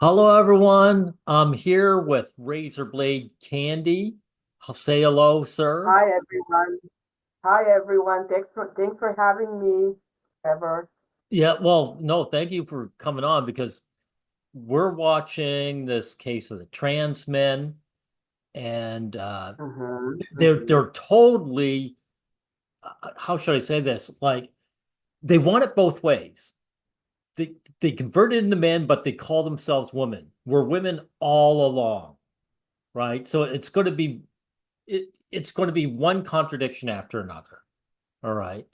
Hello, everyone. I'm here with Razorblade Candy. I'll say hello, sir. Hi everyone. Hi everyone. Thanks for having me, Ever. Yeah, well, no, thank you for coming on because we're watching this case of the trans men, and Mm-hmm, they're totally, how should I say this? Like they want it both ways. They converted into men, but they call themselves women. We're women all along, right? So it's going to be one contradiction after another. All right.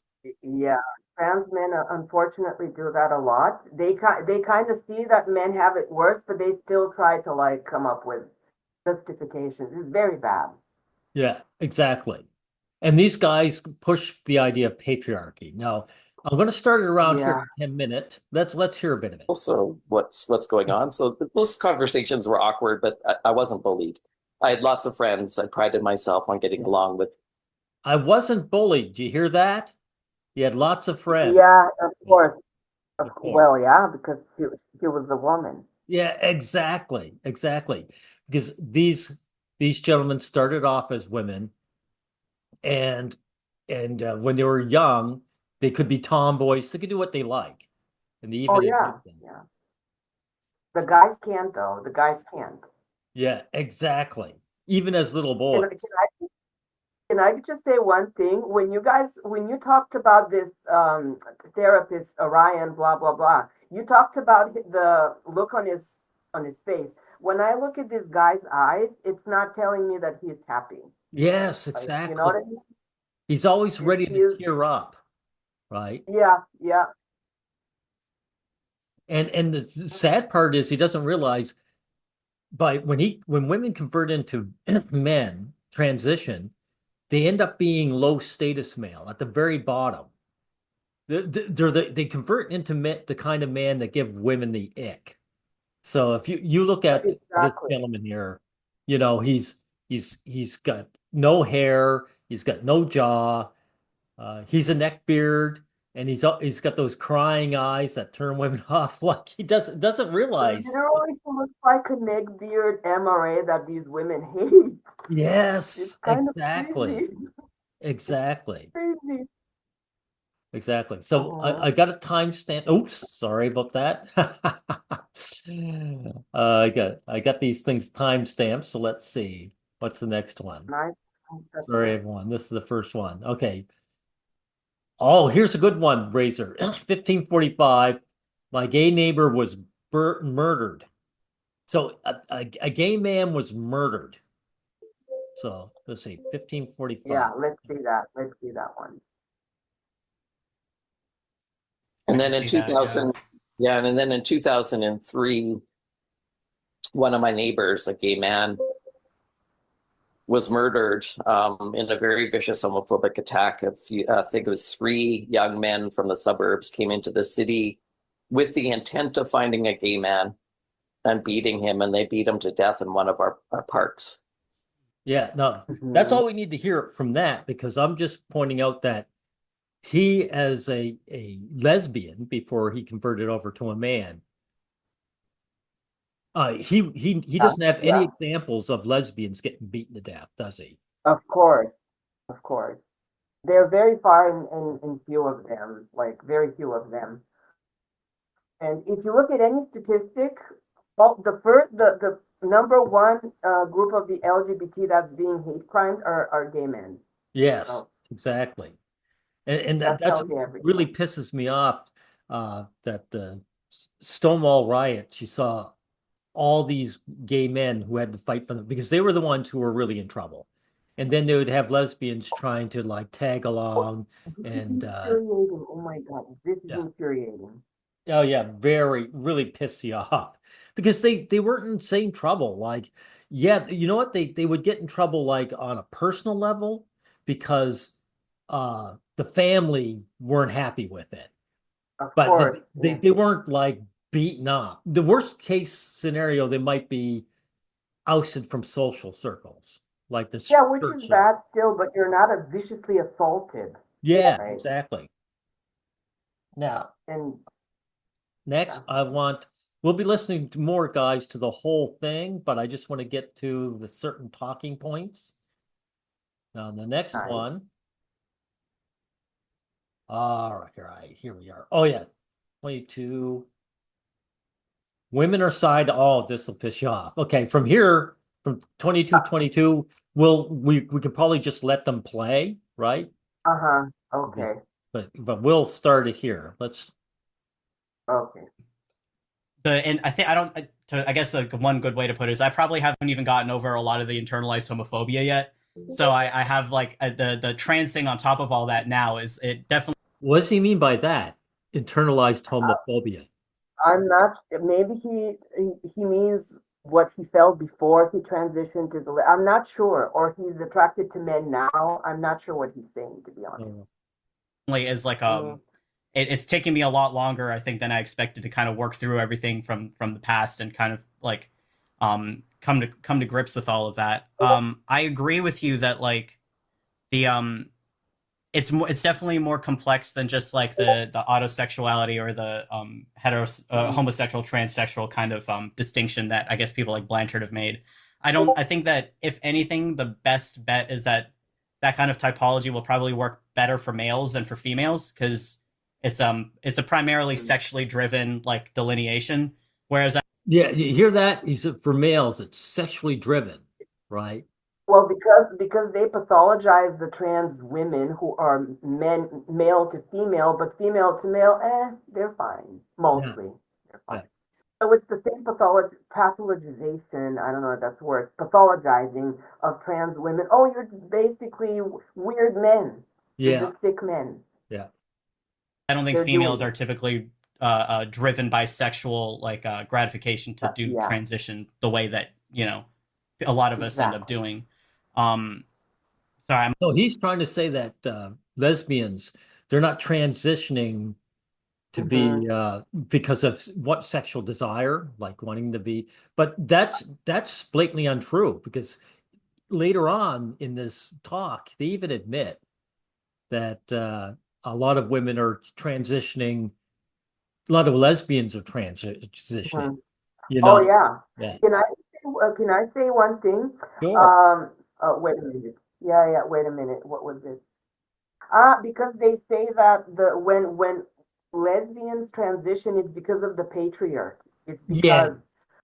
Yeah, trans men unfortunately do that a lot. They kind of see that men have it worse, but they still try to like come up with justifications. It's very bad. Yeah, exactly. And these guys push the idea of patriarchy. Now, I'm going to start it around here Yeah. in 10 minutes. Let's hear a bit of it. Also what's going on. So those conversations were awkward, but I wasn't bullied. I had lots of friends. I prided myself on getting along with. I wasn't bullied. Do you hear that? He had lots of friends. Yeah, of course. Of course. Well, yeah, because she was a woman. Yeah, exactly. Exactly. Because these gentlemen started off as women and when they were young, they could be tomboys. They could do what they like. And they Oh even yeah, admit them. yeah. The guys can't though. The guys can't. Yeah, exactly. Even as little Can, boys. can I Can I just say one thing? When you talked about this therapist, Orion, blah, blah, blah, you talked about the look on his face. When I look at this guy's eyes, it's not telling me that he's happy. Yes, Like, you know what exactly. I mean? He's always ready to He's, tear up, right? yeah, yeah, And the sad part is he doesn't realize when women convert into men, transition, they end up being low status male at the very bottom. They convert into the kind of man that give women the ick. So if you look at this exactly. gentleman here, you know, he's got no hair, he's got no jaw, he's a neckbeard, and he's got those crying eyes that turn women off. Like he doesn't realize. Literally, he looks like a neckbeard MRA that these women hate. It's Yes, kind of exactly, crazy. exactly, Crazy. exactly. So I Uh-huh. got a timestamp. Oops, sorry about that. I got these things timestamped. So let's see. What's the next one? Nice. Sorry, everyone. This is the first one. Okay. Oh, here's a good one, Razor. 1545. My gay neighbor was murdered. So a gay man was murdered. So let's see, 1545. Yeah, let's see that. Let's see that one. And I can then in see that, yeah. 2000, yeah, and then in 2003, one of my neighbors, a gay man, was murdered in a very vicious homophobic attack. I think it was three young men from the suburbs came into the city with the intent of finding a gay man and beating him, and they beat him to death in one of our parks. Yeah, no, that's Mhm. all we need to hear from that because I'm just pointing out that he, as a lesbian before he converted over to a man, he Yeah, doesn't have any yeah, examples of lesbians getting beaten to death, does he? of course, of course. They're very far in few of them, like very few of them. And if you look at any statistic, the number one group of the LGBT that's being hate crimes are gay men. Yes, So exactly. And that that's tells you everything. really pisses me off that the Stonewall riots, you saw all these gay men who had to fight for them because they were the ones who were really in trouble. And then they would have lesbians trying to like tag along This is and infuriating. Oh my God, this is yeah. infuriating. Oh yeah, very really piss you off because they weren't in the same trouble. Like, yeah, you know what? They would get in trouble like on a personal level because the family weren't happy with it. Of But course, yeah. they weren't like beaten up. The worst case scenario, they might be ousted from social circles, like the Yeah, which church is circle. bad still, but you're not as viciously assaulted, Yeah, right? exactly. Now, And next, yeah. I want. we'll be listening to more, guys, to the whole thing, but I just want to get to the certain talking points. Now, the next Nice. one. All right, here we are. Oh, yeah. 22. Women are side. Oh, this will piss you off. Okay, from here, from 22, we can probably just let them play, right? Uh-huh. Okay. But we'll start it here. Let's. Okay. And I think I don't. I guess like one good way to put it is I probably haven't even gotten over a lot of the internalized homophobia yet. So I have like the trans thing on top of all that now is it definitely. What does he mean by that? Internalized homophobia. I'm not. Maybe he means what he felt before he transitioned to the. I'm not sure, or he's attracted to men now. I'm not sure what he's saying, to be honest. Is like it's taken me a lot longer, I think, than I expected to kind of work through everything from the past and kind of like come to grips with all of that. I agree with you that like the it's definitely more complex than just like the autosexuality or the homosexual transsexual kind of distinction that I guess people like Blanchard have made. I think that if anything, the best bet is that kind of typology will probably work better for males than for females because it's a primarily sexually driven like delineation, whereas Yeah, you hear that? He said for males, it's sexually driven, right? Well, because they pathologize the trans women who are male to female, but female to male, they're fine. Mostly, they're fine. Yeah. So it's the same pathologization, I don't know if that's the word, pathologizing of trans women. Oh, you're basically weird men. You're Yeah, just sick men. yeah. I don't think They're females doing are typically driven by sexual like gratification to do yeah. transition the way that a lot of us end up Exactly. doing. Sorry, No, he's trying to say that lesbians, they're not transitioning to be because of what sexual desire, like wanting to be, but that's blatantly untrue because later on in this talk, they even admit that a lot of women are transitioning, a lot of lesbians are transitioning, you Oh know? yeah. Yeah, Can I say one thing? sure. Wait a minute. Yeah. Wait a minute. What was this? Because they say that when lesbians transition, it's because of the patriarchy. It's Yeah, because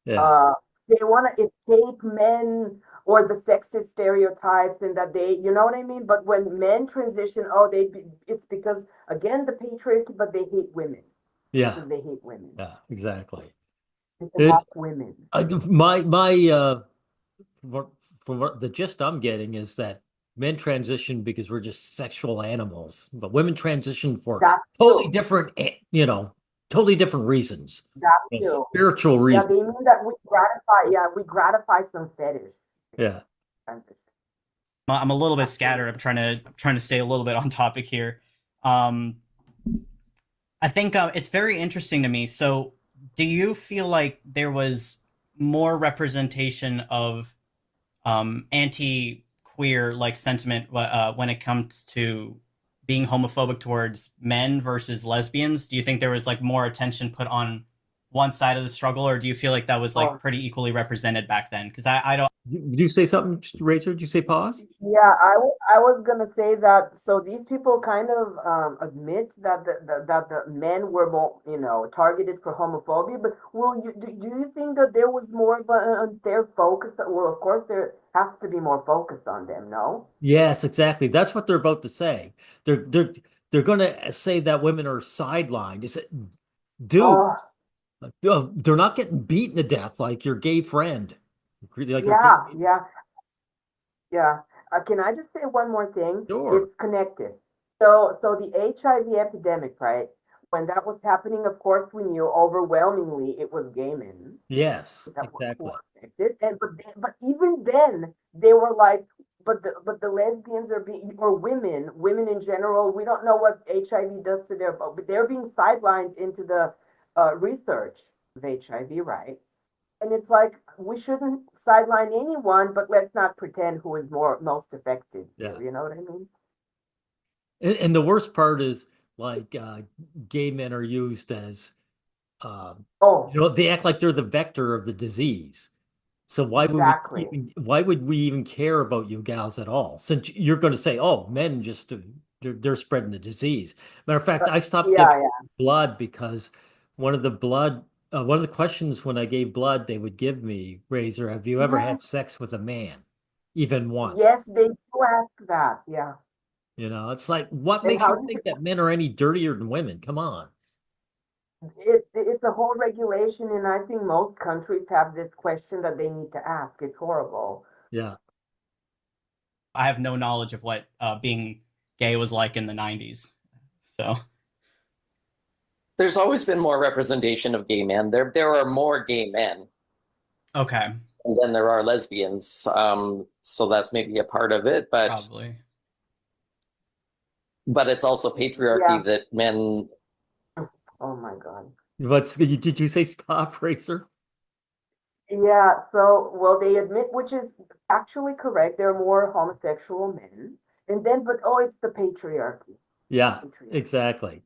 yeah, uh they want to escape men or the sexist stereotypes, and that you know what I mean. But when men transition, it's because again the patriarchy, but they hate women yeah, because they hate women. yeah, exactly. They It, attack women. my from what the gist I'm getting is that men transition because we're just sexual animals, but women transition for That's totally true. different, totally different reasons, That's true. spiritual Yeah, reasons. they mean that we gratify. Yeah, we gratify some fetish. Yeah. I'm a little bit scattered. I'm trying to stay a little bit on topic here. Um, I think it's very interesting to me. So, do you feel like there was more representation of anti-queer like sentiment when it comes to being homophobic towards men versus lesbians? Do you think there was like more attention put on one side of the struggle, or do you feel like that was like pretty equally represented back then? Because I don't. Did you say something, Razor? Did you say pause? Yeah, I was gonna say that. So these people kind of admit that the men were more, targeted for homophobia. But do you think that there was more of their focus? Well, of course there has to be more focus on them. No. Yes, exactly. That's what they're about to say. They're they're they're going to say that women are sidelined. Is it, dude? Oh, They're not getting beaten to death like your gay friend. Like your yeah, gay, yeah. Yeah. Can I just say one more thing? sure. It's connected. So the HIV epidemic, right? When that was happening, of course, we knew overwhelmingly it was gay men Yes, that who exactly. were affected. But even then, they were like, but the lesbians are being, or women in general, we don't know what HIV does to their, but they're being sidelined into the research of HIV, right? And it's like we shouldn't sideline anyone, but let's not pretend who is most affected Yeah. here. You know what I mean? And the worst part is like gay men are used as Oh, they act like they're the vector of the disease. So exactly. why would we even care about you gals at all? Since you're going to say, oh, men just they're spreading the disease. Matter of fact, I stopped Yeah, giving yeah. blood because one of the questions when I gave blood, they would give me, Razor, have you ever had Yes, sex with a man, even once? yes, they do ask that. Yeah. It's like, what And makes how you do think you, that men are any dirtier than women? Come on. it's a whole regulation, and I think most countries have this question that they need to ask. It's horrible. Yeah. I have no knowledge of what being gay was like in the 90s. So, There's always been more representation of gay men. There are more gay men okay, than there are lesbians. So that's maybe a part of it, probably. but it's also Yeah. patriarchy that men. Oh my God. Did you say stop, Razor? Yeah, so, well, they admit, which is actually correct, there are more homosexual men. And then, but oh, it's the patriarchy. Yeah, Patriarchy. exactly.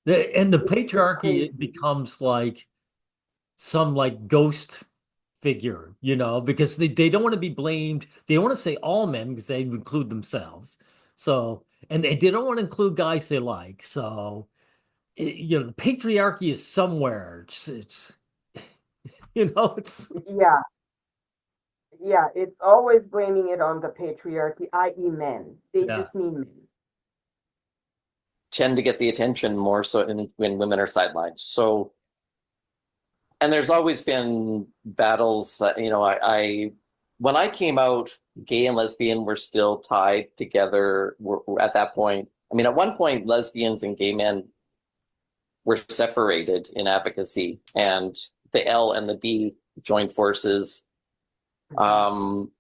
And the It's patriarchy, crazy. it becomes like some like ghost figure, because they don't want to be blamed. They don't want to say all men because they include themselves. So, and they don't want to include guys they like. So, the patriarchy is somewhere. It's it's Yeah, yeah, it's always blaming it on the patriarchy, i.e. men. They yeah. just mean men. Tend to get the attention more so when women are sidelined. So, and there's always been battles. I when I came out, gay and lesbian were still tied together. At that point, I mean, at one point, lesbians and gay men were separated in advocacy, and the L and the B joined forces. Um,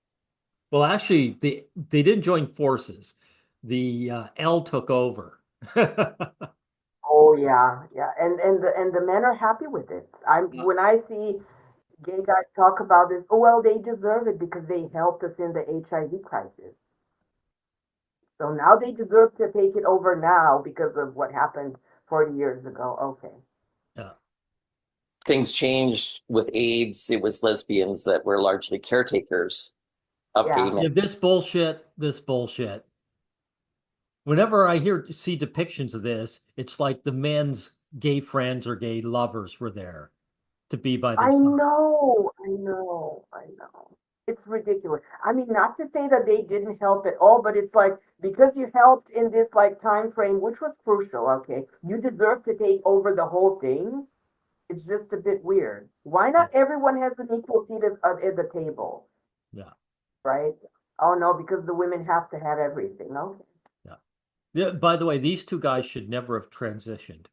Well, actually, they didn't join forces. The L took over. Oh yeah, yeah. And the men are happy with it. When I see gay guys talk about this, oh well, they deserve it because they helped us in the HIV crisis. So now they deserve to take it over now because of what happened 40 years ago. Okay. Yeah. Things changed with AIDS. It was lesbians that were largely caretakers of gay Yeah. men. Yeah, this bullshit. Whenever I see depictions of this, it's like the men's gay friends or gay lovers were there to be by their I side. know. I know. I know. It's ridiculous. I mean, not to say that they didn't help at all, but it's like because you helped in this like time frame, which was crucial, okay, you deserve to take over the whole thing. It's just a bit weird. Why Yeah. not everyone has an equal seat at the table, Yeah. right? Oh no, because the women have to have everything. Okay. Yeah. Yeah. By the way, these two guys should never have transitioned.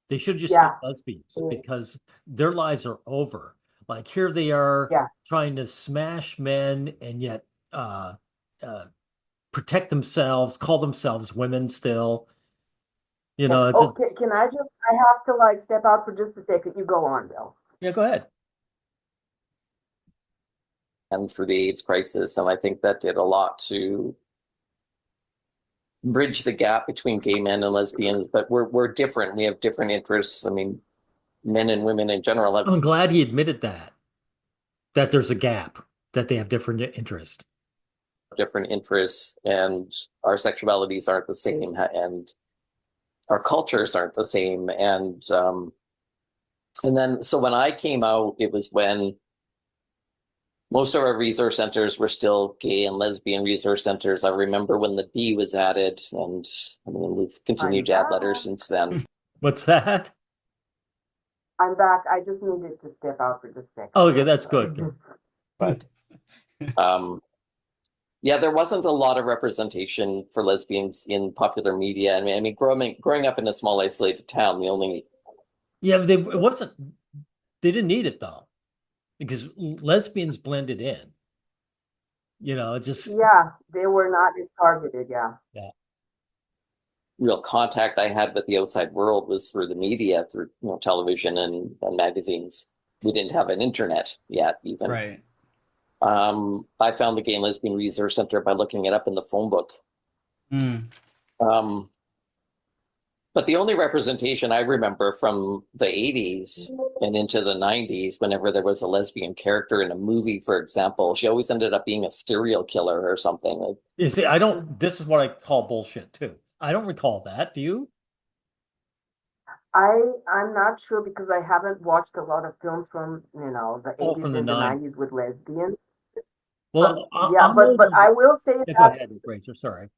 They should have just stayed Yeah. lesbians Mm, because their lives are over. Like here they are yeah. trying to smash men and yet uh, protect themselves, call themselves women still. Yeah. It's a Okay, I have to like step out for just a second. You go on, Bill. yeah, go ahead. And through the AIDS crisis. And I think that did a lot to bridge the gap between gay men and lesbians. But we're different. We have different interests. I mean, men and women in general have I'm glad he admitted that there's a gap, that they have different interests. different interests, and our sexualities aren't the same, and our cultures aren't the same. And then so when I came out, it was when most of our resource centers were still gay and lesbian resource centers. I remember when the B was added, and I mean, we've I'm continued to add letters back. since then. What's that? I'm back. I just needed to step out for just a second. Oh, okay, I'm that's sorry. good. But Yeah, there wasn't a lot of representation for lesbians in popular media. I mean, growing up in a small isolated town, the only Yeah, it wasn't. They didn't need it though, because lesbians blended in. It just Yeah, they were not as targeted. Yeah. yeah. real contact I had with the outside world was through the media, through television and magazines. We didn't have an internet yet, even. right. I found the Gay and Lesbian Resource Center by looking it up in the phone book. Mm. Um, But the only representation I remember from the 80s and into the 90s, whenever there was a lesbian character in a movie, for example, she always ended up being a serial killer or something. Like, You see, I don't, this is what I call bullshit too. I don't recall that. Do you? I'm not sure because I haven't watched a lot of films from, the Oh, 80s from the and the 90s. 90s with lesbians. Well, Yeah, I'm but older. I will say Yeah, go that ahead, Razor. Sorry.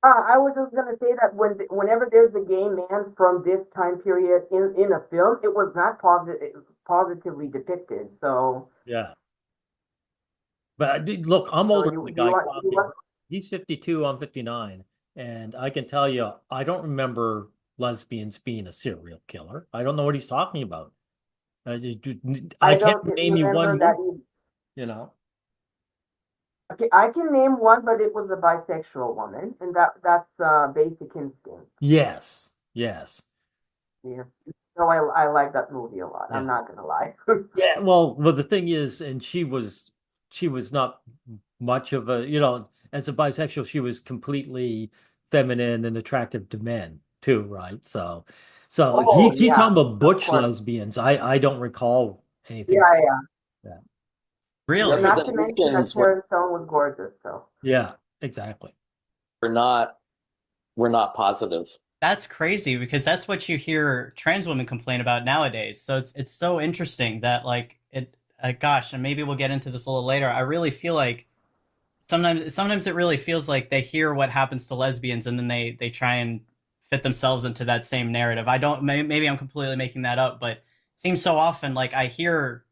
I was just gonna say that whenever there's a gay man from this time period in a film, it was not positively depicted. So, Yeah. But look, I'm so older than you the do you guy want you talking. want He's 52, I'm 59. And I can tell you, I don't remember lesbians being a serial killer. I don't know what he's talking about. I I can't don't name you one remember that. movie, you know. Okay, I can name one, but it was a bisexual woman, and that's Basic Instinct. Yes. Yes. Yeah. So I like that movie a lot. Yeah. I'm not gonna lie. Yeah, well, the thing is, and she was not much of a, as a bisexual, she was completely feminine and attractive to men too, right? So Oh he's yeah, talking about of butch course. lesbians. I don't recall anything. Yeah, yeah. Yeah. Really? Not to mention that representations Sharon Stone was gorgeous. So Yeah, exactly. were not were not positive. That's crazy because that's what you hear trans women complain about nowadays. So it's so interesting that like it. Gosh, and maybe we'll get into this a little later. I really feel like sometimes it really feels like they hear what happens to lesbians and then they try and fit themselves into that same narrative. I don't. Maybe I'm completely making that up, but it seems so often like I hear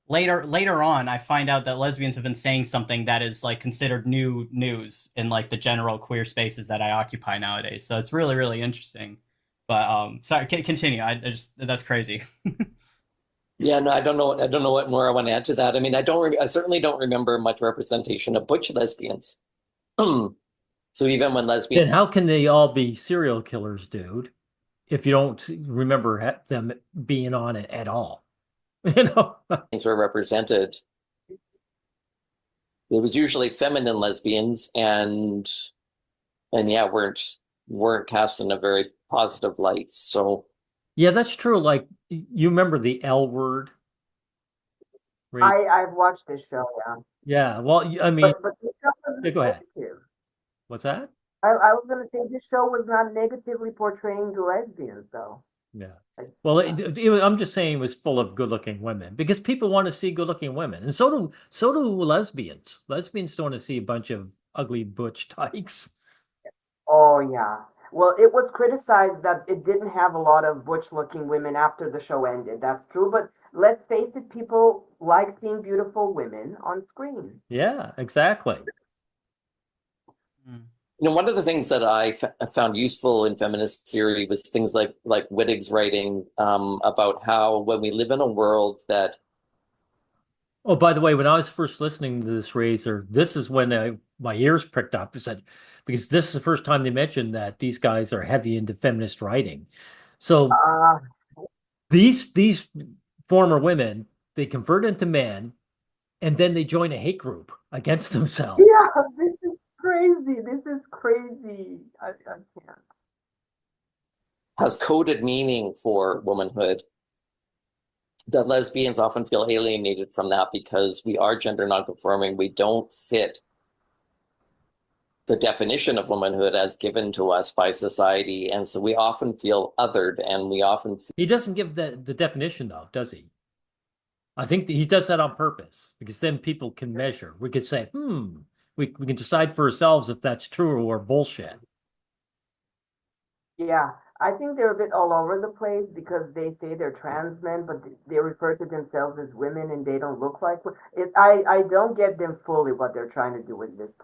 later on I find out that lesbians have been saying something that is like considered new news in like the general queer spaces that I occupy nowadays. So it's really really interesting. But sorry, continue. I just that's crazy. Yeah, no, I don't know. I don't know what more I want to add to that. I mean, I certainly don't remember much representation of butch lesbians. So even when Then lesbians how can they all be serial killers, dude, if you don't remember them being on it at all? You know? were represented, it was usually feminine lesbians, and yeah, weren't cast in a very positive light. So Yeah, that's true. Like you remember the L word, right? I've watched this show, yeah. Yeah. Well, I mean, But this show was yeah, go ahead. negative. What's that? I was gonna say this show was not negatively portraying the lesbians though. Yeah. Like, Well, yeah. I'm just saying it was full of good-looking women because people want to see good-looking women, and so do lesbians. Lesbians don't want to see a bunch of ugly butch tykes. Oh yeah. Well, it was criticized that it didn't have a lot of butch-looking women after the show ended. That's true, but let's face it, people like seeing beautiful women on screen. Yeah, exactly. Hmm. one of the things that I found useful in feminist theory was things like Wittig's writing about how when we live in a world that Oh, by the way, when I was first listening to this Razor, this is when my ears pricked up. I said, because this is the first time they mentioned that these guys are heavy into feminist writing. So Uh, these former women, they convert into men, and then they join a hate group against themselves. yeah, this is crazy. This is crazy. I can't. has coded meaning for womanhood, that lesbians often feel alienated from that because we are gender nonconforming. We don't fit the definition of womanhood as given to us by society. And so we often feel othered, and we often feel He doesn't give the definition though, does he? I think that he does that on purpose because then people can measure. We could say, we can decide for ourselves if that's true or bullshit. Yeah, I think they're a bit all over the place because they say they're trans men, but they refer to themselves as women and they don't look like. I don't get them fully what they're trying to do with this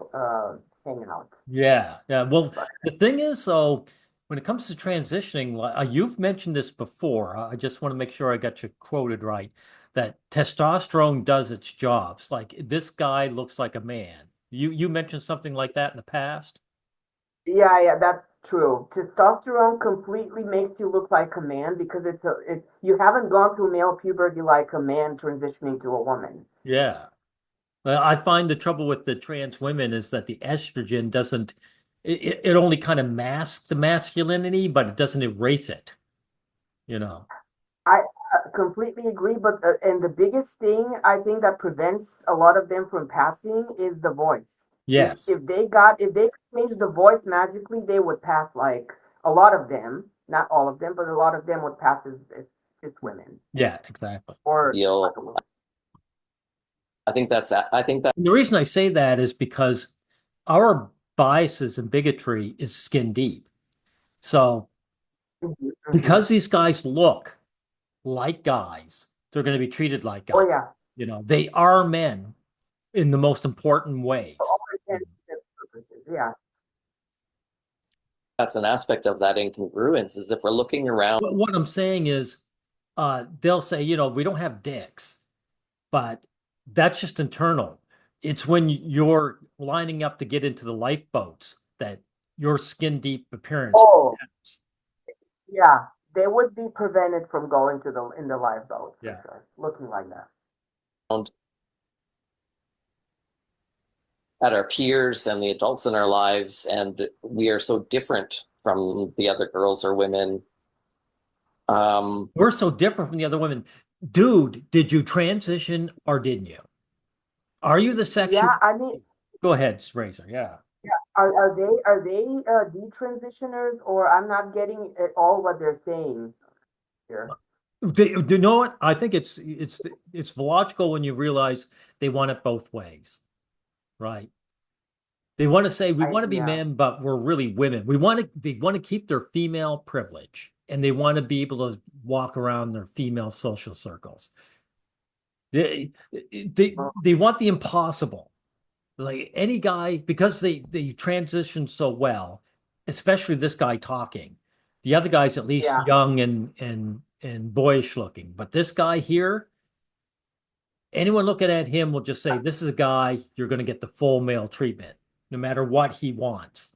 hangout. Yeah, yeah. Well, But the thing is, so when it comes to transitioning, you've mentioned this before. I just want to make sure I got you quoted right. That testosterone does its jobs. Like this guy looks like a man. You mentioned something like that in the past. yeah, that's true. Testosterone completely makes you look like a man because it's you haven't gone through male puberty like a man transitioning to a woman. Yeah. I find the trouble with the trans women is that the estrogen doesn't it only kind of masks the masculinity, but it doesn't erase it, you know. I completely agree, but and the biggest thing I think that prevents a lot of them from passing is the voice. Yes. If they could change the voice magically, they would pass like a lot of them, not all of them, but a lot of them would pass as women Yeah, exactly. or Feel I think that And the reason I say that is because our biases and bigotry is skin deep. So Mhm, mhm. because these guys look like guys, they're going to be treated like Oh guys. yeah. You know, they are men in the most important ways. For all intents and purposes, yeah. that's an aspect of that incongruence is if we're looking around. What I'm saying is, they'll say, you know, we don't have dicks, but that's just internal. It's when you're lining up to get into the lifeboats that your skin deep appearance Oh matters. yeah. They would be prevented from going to the in the lifeboat for Yeah. sure, looking like that. At our peers and the adults in our lives, and we are so different from the other girls or women. We're so different from the other women. Dude, did you transition or didn't you? Are you the sexual? Yeah, I mean, Go ahead, Razor. Yeah. are they detransitioners, or I'm not getting at all what they're saying here. Do you know what? I think it's logical when you realize they want it both ways, right? They want to say we want to be Yeah, men, but we're really women. They want to keep their female privilege and they want to be able to walk around their female social circles. They want the impossible. Like any guy, because they transition so well, especially this guy talking. The other guy's at least yeah, young and boyish looking, but this guy here, anyone looking at him will just say, "This is a guy you're going to get the full male treatment, no matter what he wants."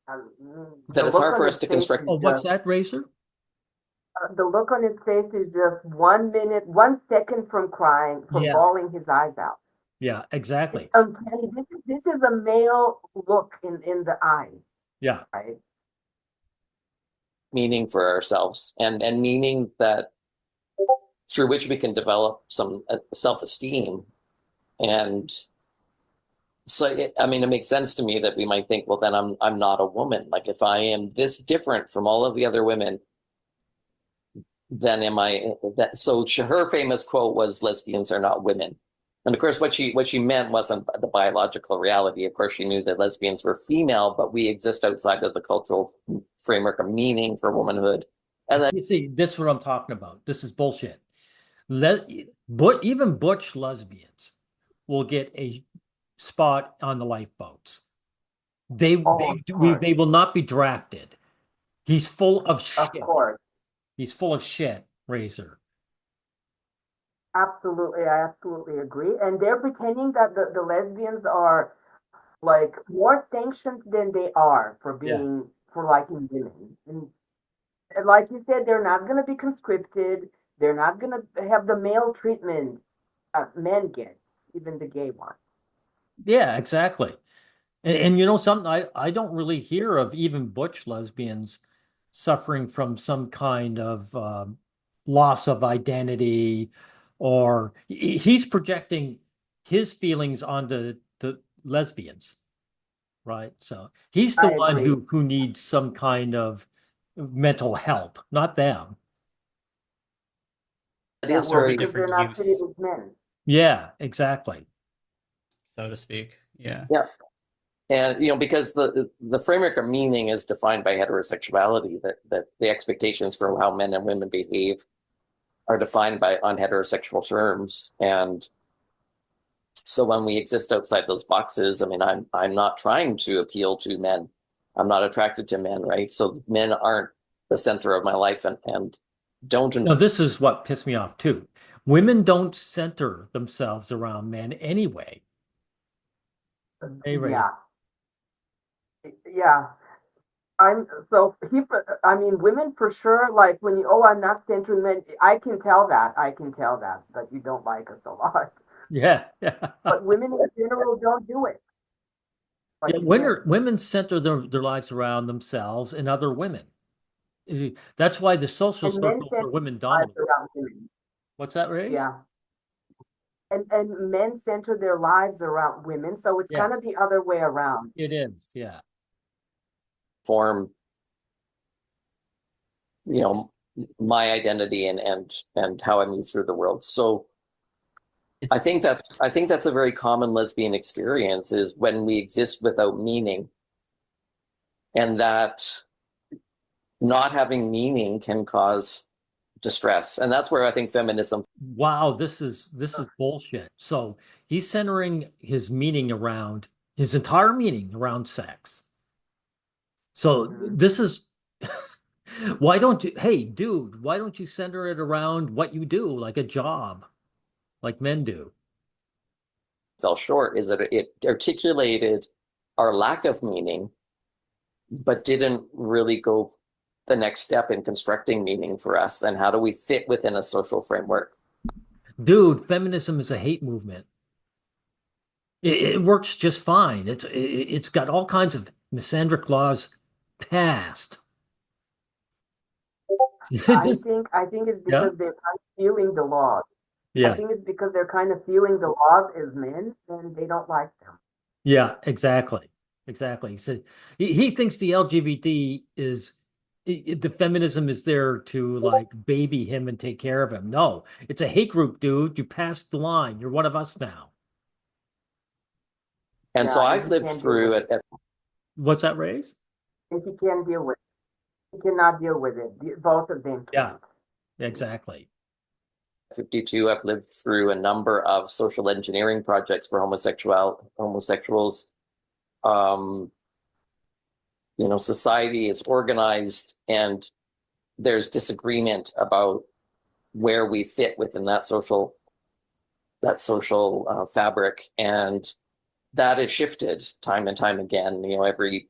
the that it's look hard on for his us to face construct. is Oh, what's just that, Razor? the look on his face is just 1 minute, 1 second from crying, from Yeah, bawling his eyes out. yeah, It's exactly. uncanny. This is a male look in the eyes, Yeah, right? Meaning for ourselves, and meaning that through which we can develop some self-esteem. And so I mean, it makes sense to me that we might think, well, then I'm not a woman. Like if I am this different from all of the other women, then am I that? So her famous quote was, lesbians are not women. And of course, what she meant wasn't the biological reality. Of course, she knew that lesbians were female, but we exist outside of the cultural framework of meaning for womanhood. And then you see, this is what I'm talking about. This is bullshit. But even butch lesbians will get a spot on the lifeboats. Oh, of course, They will not be drafted. He's full of of shit. course. He's full of shit, Razor. Absolutely, I absolutely agree. And they're pretending that the lesbians are like more sanctioned than they are for Yeah. being for liking women. And like you said, they're not gonna be conscripted. They're not gonna have the male treatment men get, even the gay ones. Yeah, exactly. And you know something, I don't really hear of even butch lesbians suffering from some kind of loss of identity, or he's projecting his feelings onto the lesbians, right? So he's the I one agree. who needs some kind of mental help, not them. it Yeah, is well, Serve a very, because they're different not treated use, as men. Yeah, exactly. so to speak. Yeah. yeah. And because the framework of meaning is defined by heterosexuality, that the expectations for how men and women behave are defined by on heterosexual terms. And so when we exist outside those boxes, I mean, I'm not trying to appeal to men. I'm not attracted to men, right? So men aren't the center of my life, and don't. Now, this is what pissed me off too. Women don't center themselves around men anyway. Hey, Ray. Yeah, yeah. I'm so he. I mean, women for sure. Like when you, oh, I'm not centering men. I can tell that. I can tell that you don't like us a lot. Yeah, yeah. But women in general don't do it. But Yeah, women center their lives around themselves and other women. That's why the social and men circles are center women their lives dominated. around women. What's that, Race? Yeah. And men center their lives around women, so it's kind of Yes, the other way around. it is. Yeah. Form, you know, my identity and how I move through the world. So I It's think that's a very common lesbian experience, is when we exist without meaning, and that not having meaning can cause distress. And that's where I think feminism. Wow, this is bullshit. So he's centering his meaning around his entire meaning around sex. So Mhm. this is why don't you, hey, dude, why don't you center it around what you do, like a job, like men do? Fell short is that it articulated our lack of meaning, but didn't really go the next step in constructing meaning for us, and how do we fit within a social framework. Dude, feminism is a hate movement. It works just fine. It's got all kinds of misandric laws passed. This, I think it's yeah, because they're kind of feeling the laws. I yeah, think it's because they're kind of feeling the laws as men and they don't like them. yeah, exactly. Exactly. So he thinks the LGBT is the feminism is there to like baby him and take care of him. No, it's a hate group, dude. You passed the line. You're one of us now. And so Yeah, and I've he lived can't deal through with it it. at What's that, Race? And he can't deal with it. He cannot deal with it. Both of them Yeah, can't. exactly. 52. I've lived through a number of social engineering projects for homosexuals. Um, society is organized, and there's disagreement about where we fit within that social fabric, and that has shifted time and time again. Every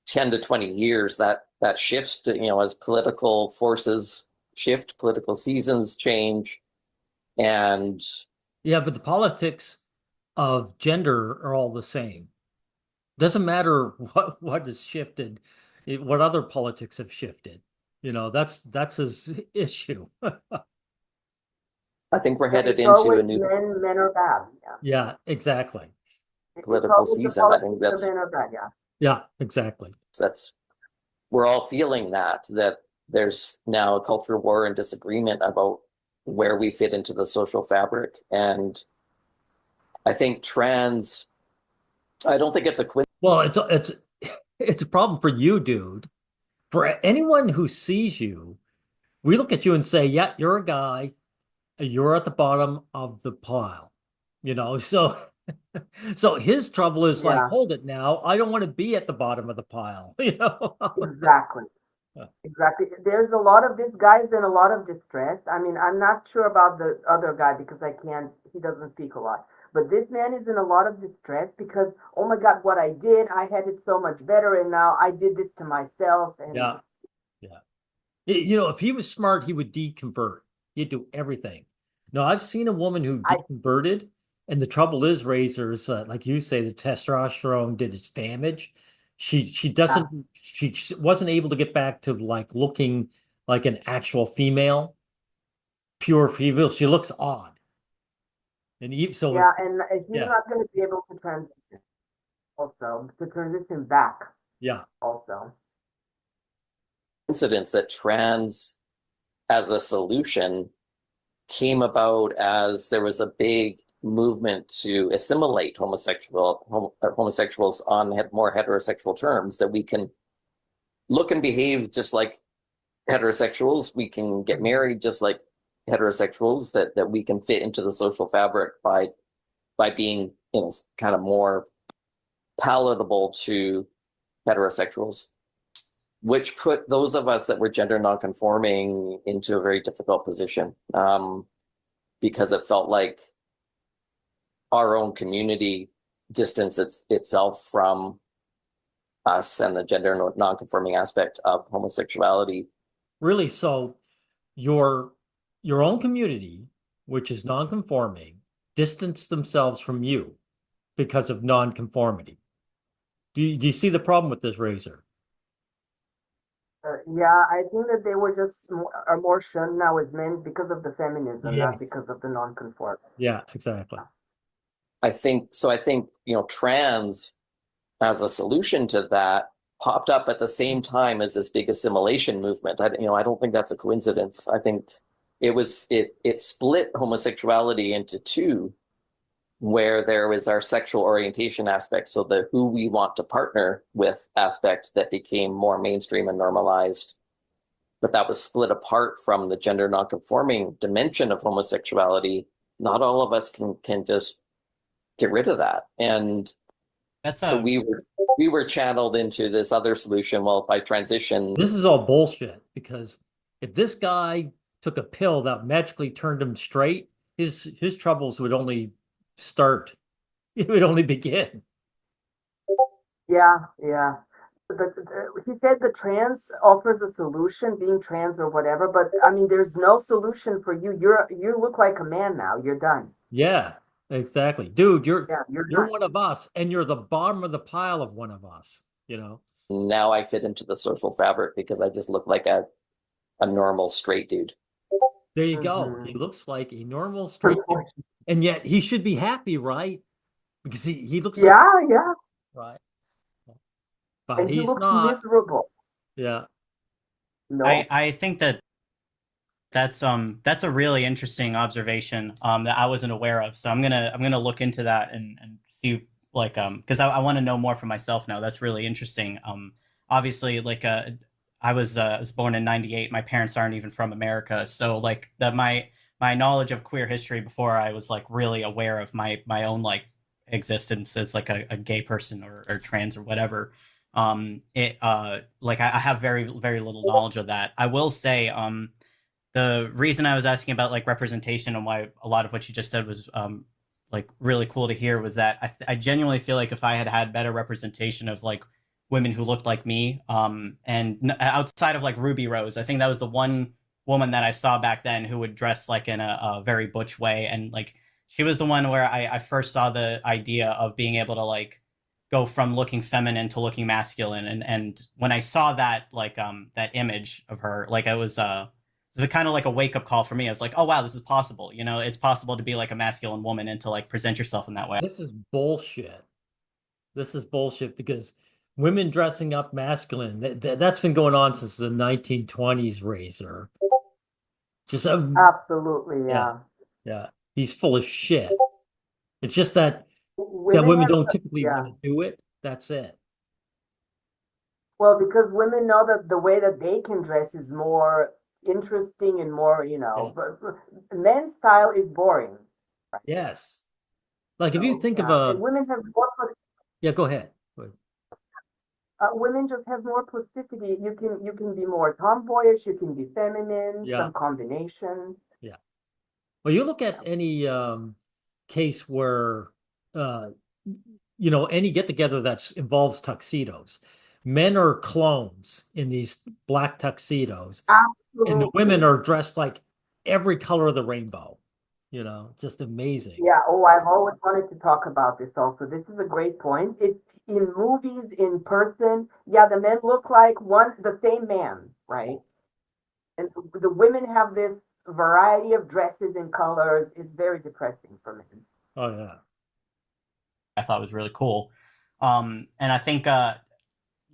10 to 20 years, that shifts. As political forces shift, political seasons change, and Yeah, but the politics of gender are all the same. Doesn't matter what has shifted, what other politics have shifted. That's his issue. I think we're Yeah, headed it's into always a new men are bad. Yeah. Yeah, exactly. It's political always the season. I think politics of that's men are bad, yeah. Yeah, exactly. that's we're all feeling that there's now a culture war and disagreement about where we fit into the social fabric. And I think I don't think it's a coincidence. Well, it's a problem for you, dude. For anyone who sees you, we look at you and say, "Yeah, you're a guy. You're at the bottom of the pile." So so his trouble is like, Yeah, hold it now. I don't want to be at the bottom of the pile, exactly. Exactly. There's a lot of this guy's in a lot of distress. I mean, I'm not sure about the other guy because he doesn't speak a lot. But this man is in a lot of distress because, oh my God, what I did, I had it so much better, and now I did this to myself. And Yeah, yeah. If he was smart, he would deconvert. He'd do everything. No, I've seen a woman who I, deconverted, and the trouble is, Razors, like you say, the testosterone did its damage. She yeah, doesn't she wasn't able to get back to like looking like an actual female, pure female. She looks odd, and even so, if yeah, and he's yeah, not going to be able to transition back yeah, also. Incidents that trans as a solution came about as there was a big movement to assimilate homosexuals on more heterosexual terms, that we can look and behave just like heterosexuals, we can get married just like heterosexuals, that we can fit into the social fabric by being kind of more palatable to heterosexuals, which put those of us that were gender nonconforming into a very difficult position, because it felt like our own community distanced itself from us and the gender nonconforming aspect of homosexuality. really. So your your own community, which is non-conforming, distance themselves from you because of non-conformity. Do you see the problem with this, Razor? Yeah, I think that they were just are more shunned now as men because of the feminism, not Yes. because of the non-conform. Yeah, exactly. I think so. I think, trans as a solution to that popped up at the same time as this big assimilation movement. I don't think that's a coincidence. I think it split homosexuality into two, where there was our sexual orientation aspect, so the who we want to partner with aspect that became more mainstream and normalized. But that was split apart from the gender nonconforming dimension of homosexuality. Not all of us can just get rid of that. And That's so a we were channeled into this other solution. Well, by transition, This is all bullshit because if this guy took a pill that magically turned him straight, his troubles would only start. It would only begin. Yeah, yeah. He said the trans offers a solution, being trans or whatever, but I mean, there's no solution for you. You look like a man now. You're done. Yeah, exactly. Dude, Yeah, you're you're done. one of us and you're the bottom of the pile of one of us, you know. now I fit into the social fabric because I just look like a normal straight dude. There you go. Hmm. He looks like a normal straight dude. And yet he should be happy, right? Because he looks like Yeah, yeah. right. But And he he's looks not. miserable. Yeah. No. I think that's a really interesting observation that I wasn't aware of. So I'm gonna look into that and see like because I want to know more for myself now. That's really interesting. Obviously like I was born in '98. My parents aren't even from America, so like my knowledge of queer history before I was like really aware of my own like existence as like a gay person or trans or whatever. It like I have very very little knowledge of that. I will say the reason I was asking about like representation and why a lot of what you just said was like really cool to hear was that I genuinely feel like if I had had better representation of like women who looked like me and outside of like Ruby Rose, I think that was the one woman that I saw back then who would dress like in a very butch way, and like she was the one where I first saw the idea of being able to like go from looking feminine to looking masculine, and when I saw that like that image of her, like it was kind of like a wake up call for me. I was like, oh wow, this is possible. You know, it's possible to be like a masculine woman and to like present yourself in that way. This is bullshit. This is bullshit because women dressing up masculine, that's been going on since the 1920s, Razor. Just Absolutely, yeah, yeah. yeah. He's full of shit. It's just that Women women have, don't typically yeah. want to do it. That's it. Well, because women know that the way that they can dress is more interesting and more, Yeah. but men's style is boring. Yes. Like if you So, think of yeah. And a women have more, yeah, go ahead. Go ahead. women just have more plasticity. You can be more tomboyish, you can be feminine, Yeah, some combination. yeah. Well, you look at any case where uh any get together that involves tuxedos. Men are clones in these black tuxedos, and the women Absolutely. are dressed like every color of the rainbow. Just amazing. Yeah, oh, I've always wanted to talk about this also. This is a great point. It's in movies, in person. Yeah, the men look like the same man, right? And the women have this variety of dresses and colors. It's very depressing for men. Oh yeah. I thought was really cool. And I think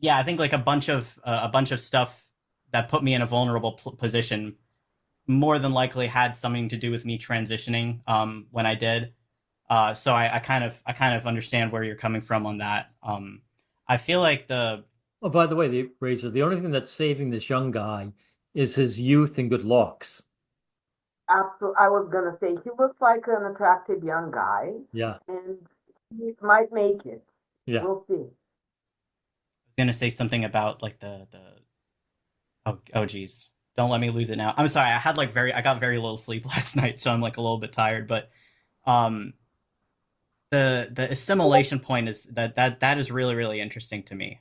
yeah, I think like a bunch of stuff that put me in a vulnerable position more than likely had something to do with me transitioning when I did. So I kind of understand where you're coming from on that. I feel like Oh, by the way, the Razor, the only thing that's saving this young guy is his youth and good looks. Absolutely, I was gonna say he looks like an attractive young guy, Yeah, and he might make it. yeah. We'll see. gonna say something about like the oh geez, don't let me lose it now. I'm sorry, I got very little sleep last night, so I'm like a little bit tired. But um, the assimilation point is that is really really interesting to me.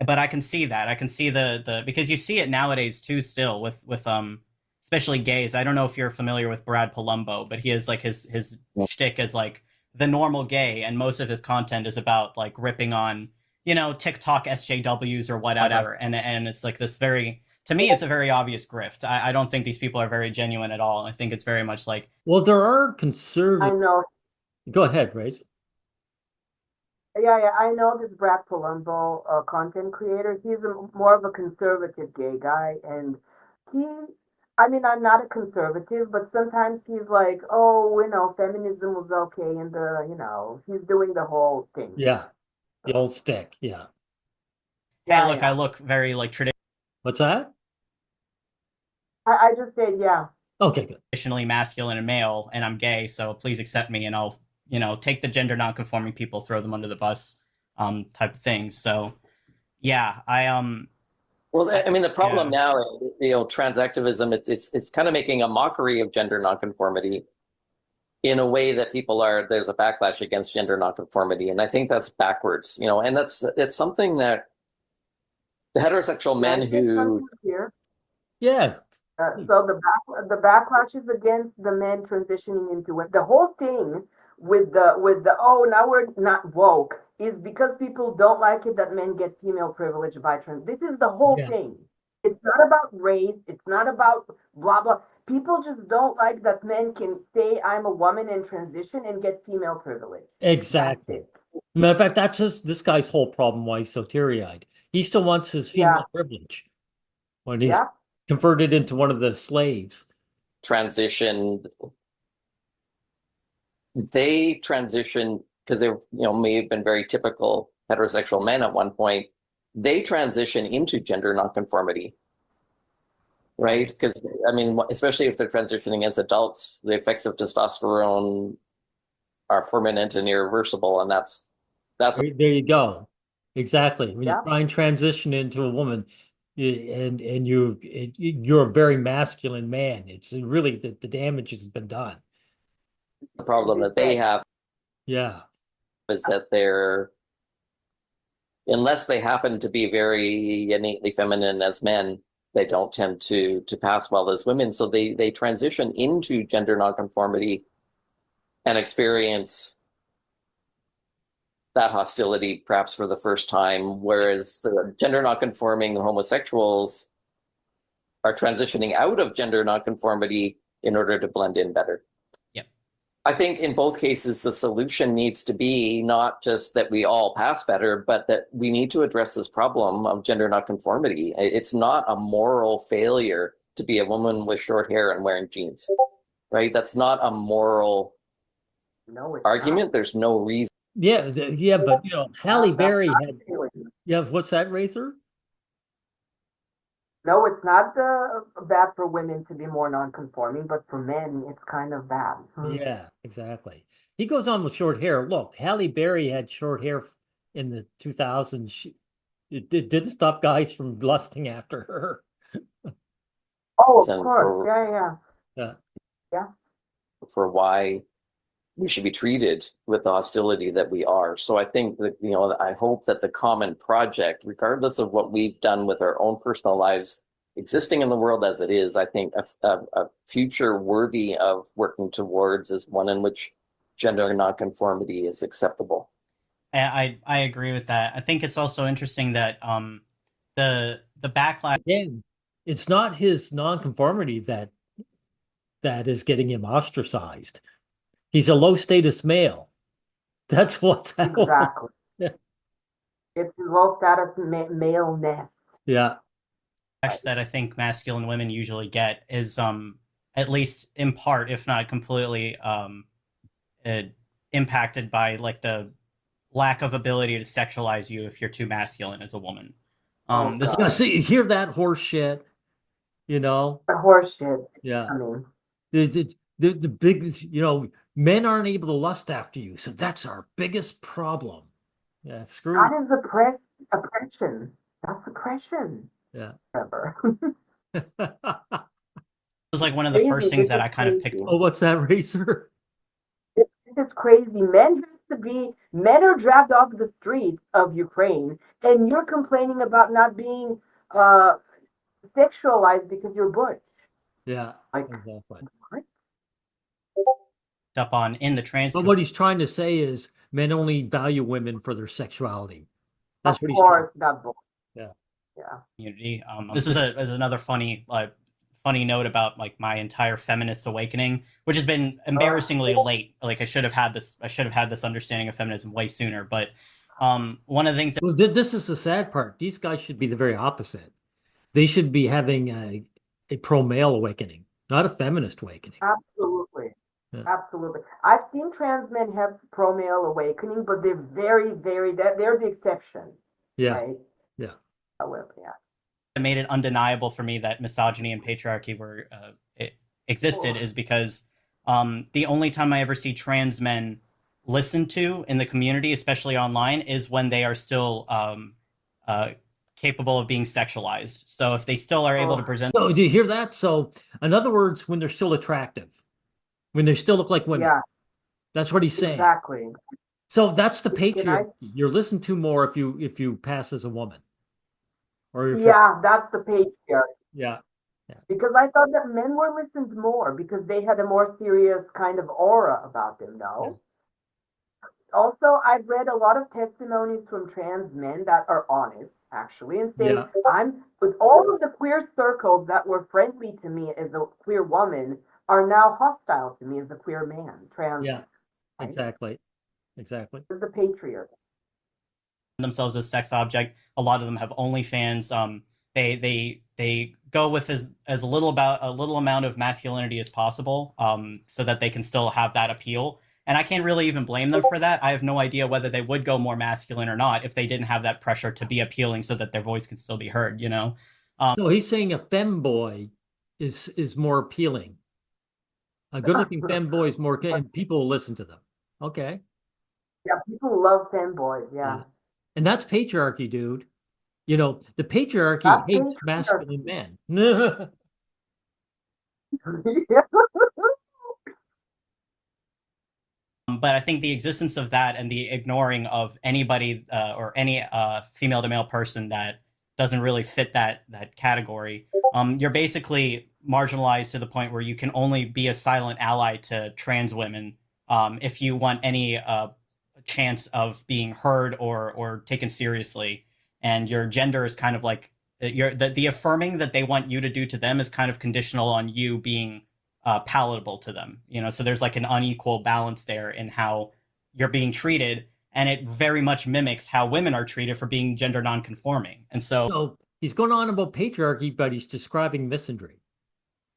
But I can see that. I can see the because you see it nowadays too, still with especially gays. I don't know if you're familiar with Brad Palumbo, but he has like his shtick as like the normal gay, and most of his content is about like ripping on TikTok SJWs or whatever, and it's like this very, to me, it's a very obvious grift. I don't think these people are very genuine at all. I think it's very much like, Well, there are I conservative. know. Go ahead, Race. Yeah, I know this Brad Palumbo, content creator. He's more of a conservative gay guy, and he, I mean, I'm not a conservative, but sometimes he's like, oh, feminism was okay, and he's doing the whole thing. Yeah, the old stick. Yeah. hey, Yeah, look, yeah. I look very like What's that? I just said, yeah. Okay, good. traditionally masculine and male, and I'm gay, so please accept me, and I'll, take the gender nonconforming people, throw them under the bus, type of thing. So, yeah, Well, I mean, the problem yeah. now, transactivism, it's kind of making a mockery of gender nonconformity in a way that there's a backlash against gender nonconformity, and I think that's backwards, and it's something that the heterosexual men who Here. Yeah. So the backlash is against the men transitioning into it. The whole thing with the oh, now we're not woke is because people don't like it that men get female privilege by trans. This is the whole Yeah. thing. It's not about race. It's not about blah blah. People just don't like that men can say I'm a woman and transition and get female privilege. Exactly. That's it. Matter of fact, that's this guy's whole problem why he's so teary-eyed. He still wants his female Yeah. privilege when he's Yeah. converted into one of the slaves. transition, they transition because they may have been very typical heterosexual men at one point. They transition into gender nonconformity, right? Because I mean, especially if they're transitioning as adults, the effects of testosterone are permanent and irreversible, and that's There you go. Exactly. When you Yeah. try and transition into a woman, you're a very masculine man. It's really the damage has been done. the problem that they have Yeah. is that they're, unless they happen to be very innately feminine as men, they don't tend to pass well as women. So they transition into gender nonconformity and experience that hostility perhaps for the first time, whereas the gender nonconforming homosexuals are transitioning out of gender nonconformity in order to blend in better. Yep. I think in both cases, the solution needs to be not just that we all pass better, but that we need to address this problem of gender nonconformity. It's not a moral failure to be a woman with short hair and wearing jeans, right? That's not a moral argument. Not. There's no reason. Yeah, but Halle Berry had what's that, Racer? No, it's not bad for women to be more non-conforming, but for men, it's kind of bad. Yeah, exactly. He goes on with short hair. Look, Halle Berry had short hair in the 2000s. It didn't stop guys from lusting after her. Oh, of And course. Yeah. for why we should be treated with the hostility that we are. So I think that, I hope that the common project, regardless of what we've done with our own personal lives, existing in the world as it is, I think a future worthy of working towards is one in which gender nonconformity is acceptable. I agree with that. I think it's also interesting that the backlash. Again, it's not his nonconformity that is getting him ostracized. He's a low status male. That's what's happening. Exactly. Yeah. It's low status maleness. Yeah. That I think masculine women usually get is at least in part, if not completely, impacted by like the lack of ability to sexualize you if you're too masculine as a woman. This is gonna hear that horse shit, The horse shit. Yeah. I mean, the big, men aren't able to lust after you, so that's our biggest problem. Yeah, screw. that is oppression. That's oppression. Yeah. Trevor. It was like one of the first things that I kind of picked. Oh, what's that, Racer? This is crazy. Men are dragged off the streets of Ukraine, and you're complaining about not being sexualized because you're Butch. Yeah, Like, exactly. what? Up on in the But transcript. what he's trying to say is men only value women for their sexuality. That's Of what he's trying. course, that book. Yeah. Yeah. Community. This is another funny note about like my entire feminist awakening, which has been embarrassingly late. Like I should have had this understanding of feminism way sooner. But one of the things that Well, this is the sad part. These guys should be the very opposite. They should be having a pro-male awakening, not a feminist awakening. Absolutely. Yeah. Absolutely. I've seen trans men have pro-male awakening, but they're very, very, they're the exception, Yeah. right? Yeah. However, yeah. made it undeniable for me that misogyny and patriarchy existed is because the only time I ever see trans men listened to in the community, especially online, is when they are still capable of being sexualized. So if they still are able to present. So do you hear that? So in other words, when they're still attractive, when they still look like women. Yeah, that's what he's saying. exactly. So that's the patriarchy. You're listened to more if you pass as a woman. Or yeah, that's the patriarchy. Yeah. Because I thought that men were listened more because they had a more serious kind of aura about them, no? Yeah. Also, I've read a lot of testimonies from trans men that are honest, actually, and say, I'm with all of the queer circles that were friendly to me as a queer woman are now hostile to me as a queer man, trans. Yeah, right? Exactly. The patriarchy. Themselves as sex object. A lot of them have OnlyFans. They go with as little amount of masculinity as possible, so that they can still have that appeal. And I can't really even blame them for that. I have no idea whether they would go more masculine or not if they didn't have that pressure to be appealing so that their voice can still be heard, you know? So he's saying a femboy is more appealing. A good-looking femboy is more, and people will listen to them. Okay. Yeah, people love femboys, yeah. And that's patriarchy, dude. You know, the patriarchy hates masculine men. But I think the existence of that and the ignoring of anybody or any female to male person that doesn't really fit that category, you're basically marginalized to the point where you can only be a silent ally to trans women if you want any chance of being heard or taken seriously. And your gender is kind of like the affirming that they want you to do to them is kind of conditional on you being palatable to them, you know. So there's like an unequal balance there in how you're being treated, and it very much mimics how women are treated for being gender nonconforming. And so he's going on about patriarchy, but he's describing misandry.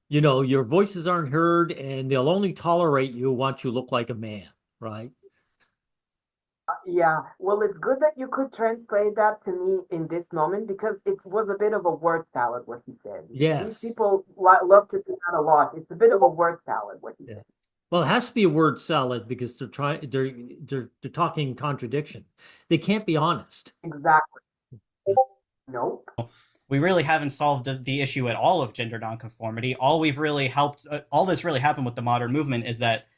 You know, your voices aren't heard, and they'll only tolerate you once you look like a man, right? Yeah, well, it's good that you could translate that to me in this moment because it was a bit of a word salad what he said. Yes. These people love to do that a lot. It's a bit of a word salad what he said. Well, it has to be a word salad because they're talking contradiction. They can't be honest. Exactly. Nope. We really haven't solved the issue at all of gender nonconformity. All this really happened with the modern movement is that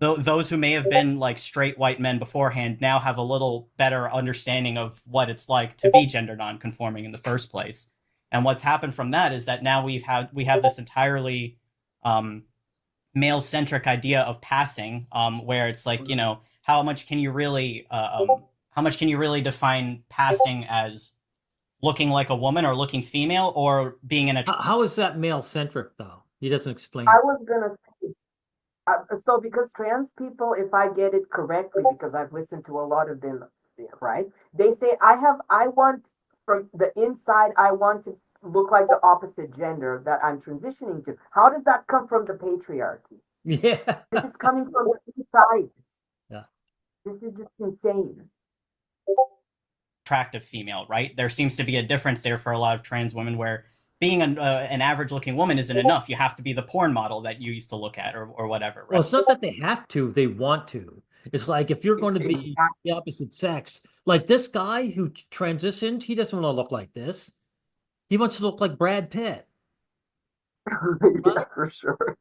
those who may have been like straight white men beforehand now have a little better understanding of what it's like to be gender nonconforming in the first place. And what's happened from that is that now we have this entirely male-centric idea of passing, where it's like, you know, how much can you really define passing as looking like a woman or looking female or being an How is that male-centric though? He doesn't explain. I was gonna say, so because trans people, if I get it correctly, because I've listened to a lot of them, right? They say I want from the inside, I want to look like the opposite gender that I'm transitioning to. How does that come from the patriarchy? Yeah. This is coming from the inside. Yeah. This is just insane. Attractive female, right? There seems to be a difference there for a lot of trans women where being an average looking woman isn't enough. You have to be the porn model that you used to look at or whatever. Right? Well, it's not that they have to, they want to. It's like if you're going to be the opposite sex, like this guy who transitioned, he doesn't want to look like this. He wants to look like Brad Pitt. Yeah, for sure.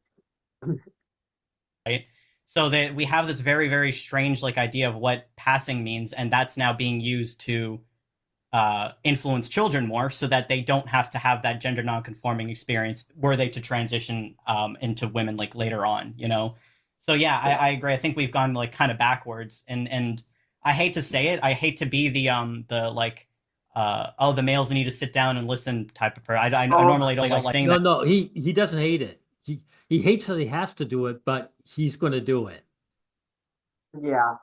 Right? So that we have this very, very strange like idea of what passing means, and that's now being used to influence children more so that they don't have to have that gender nonconforming experience were they to transition into women like later on, you know? So yeah, I agree. I think we've gone like kind of backwards, and I hate to say it. I hate to be the like, oh, the males need to sit down and listen type of person. I normally don't like saying No, that. no, he doesn't hate it. He hates that he has to do it, but he's going to do it. Yeah.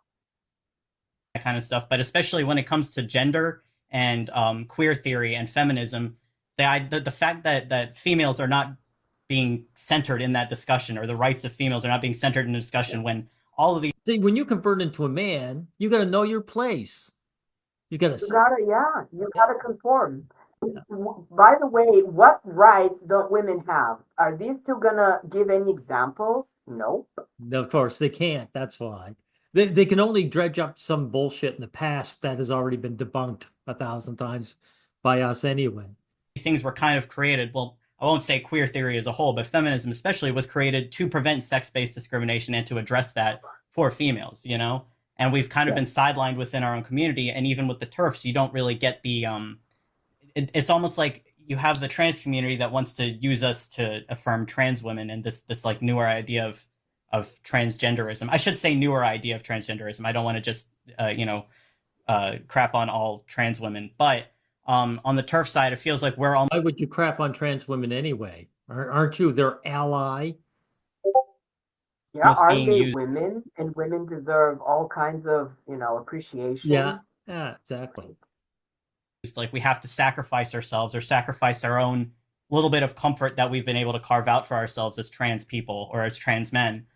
Kind of stuff, but especially when it comes to gender and queer theory and feminism, the fact that females are not being centered in that discussion, or the rights of females are not being centered in the discussion, when all of these See, when you convert into a man, you got to know your place. You got to. You gotta conform. By the way, what rights don't women have? Are these two gonna give any examples? Nope. No, of course, they can't. That's why. They can only dredge up some bullshit in the past that has already been debunked 1,000 times by us anyway. things were kind of created. Well, I won't say queer theory as a whole, but feminism especially was created to prevent sex-based discrimination and to address that for females, you know? And we've kind of been sidelined within our own community, and even with the TERFs, you don't really get the it's almost like you have the trans community that wants to use us to affirm trans women, and this like newer idea of transgenderism. I should say newer idea of transgenderism. I don't want to just crap on all trans women, but on the TERF side, it feels like we're all. Why would you crap on trans women anyway? Aren't you their ally? Yeah, aren't being they used. women? And women deserve all kinds of, appreciation. Yeah, exactly. Like we have to sacrifice ourselves or sacrifice our own little bit of comfort that we've been able to carve out for ourselves as trans people or as trans men,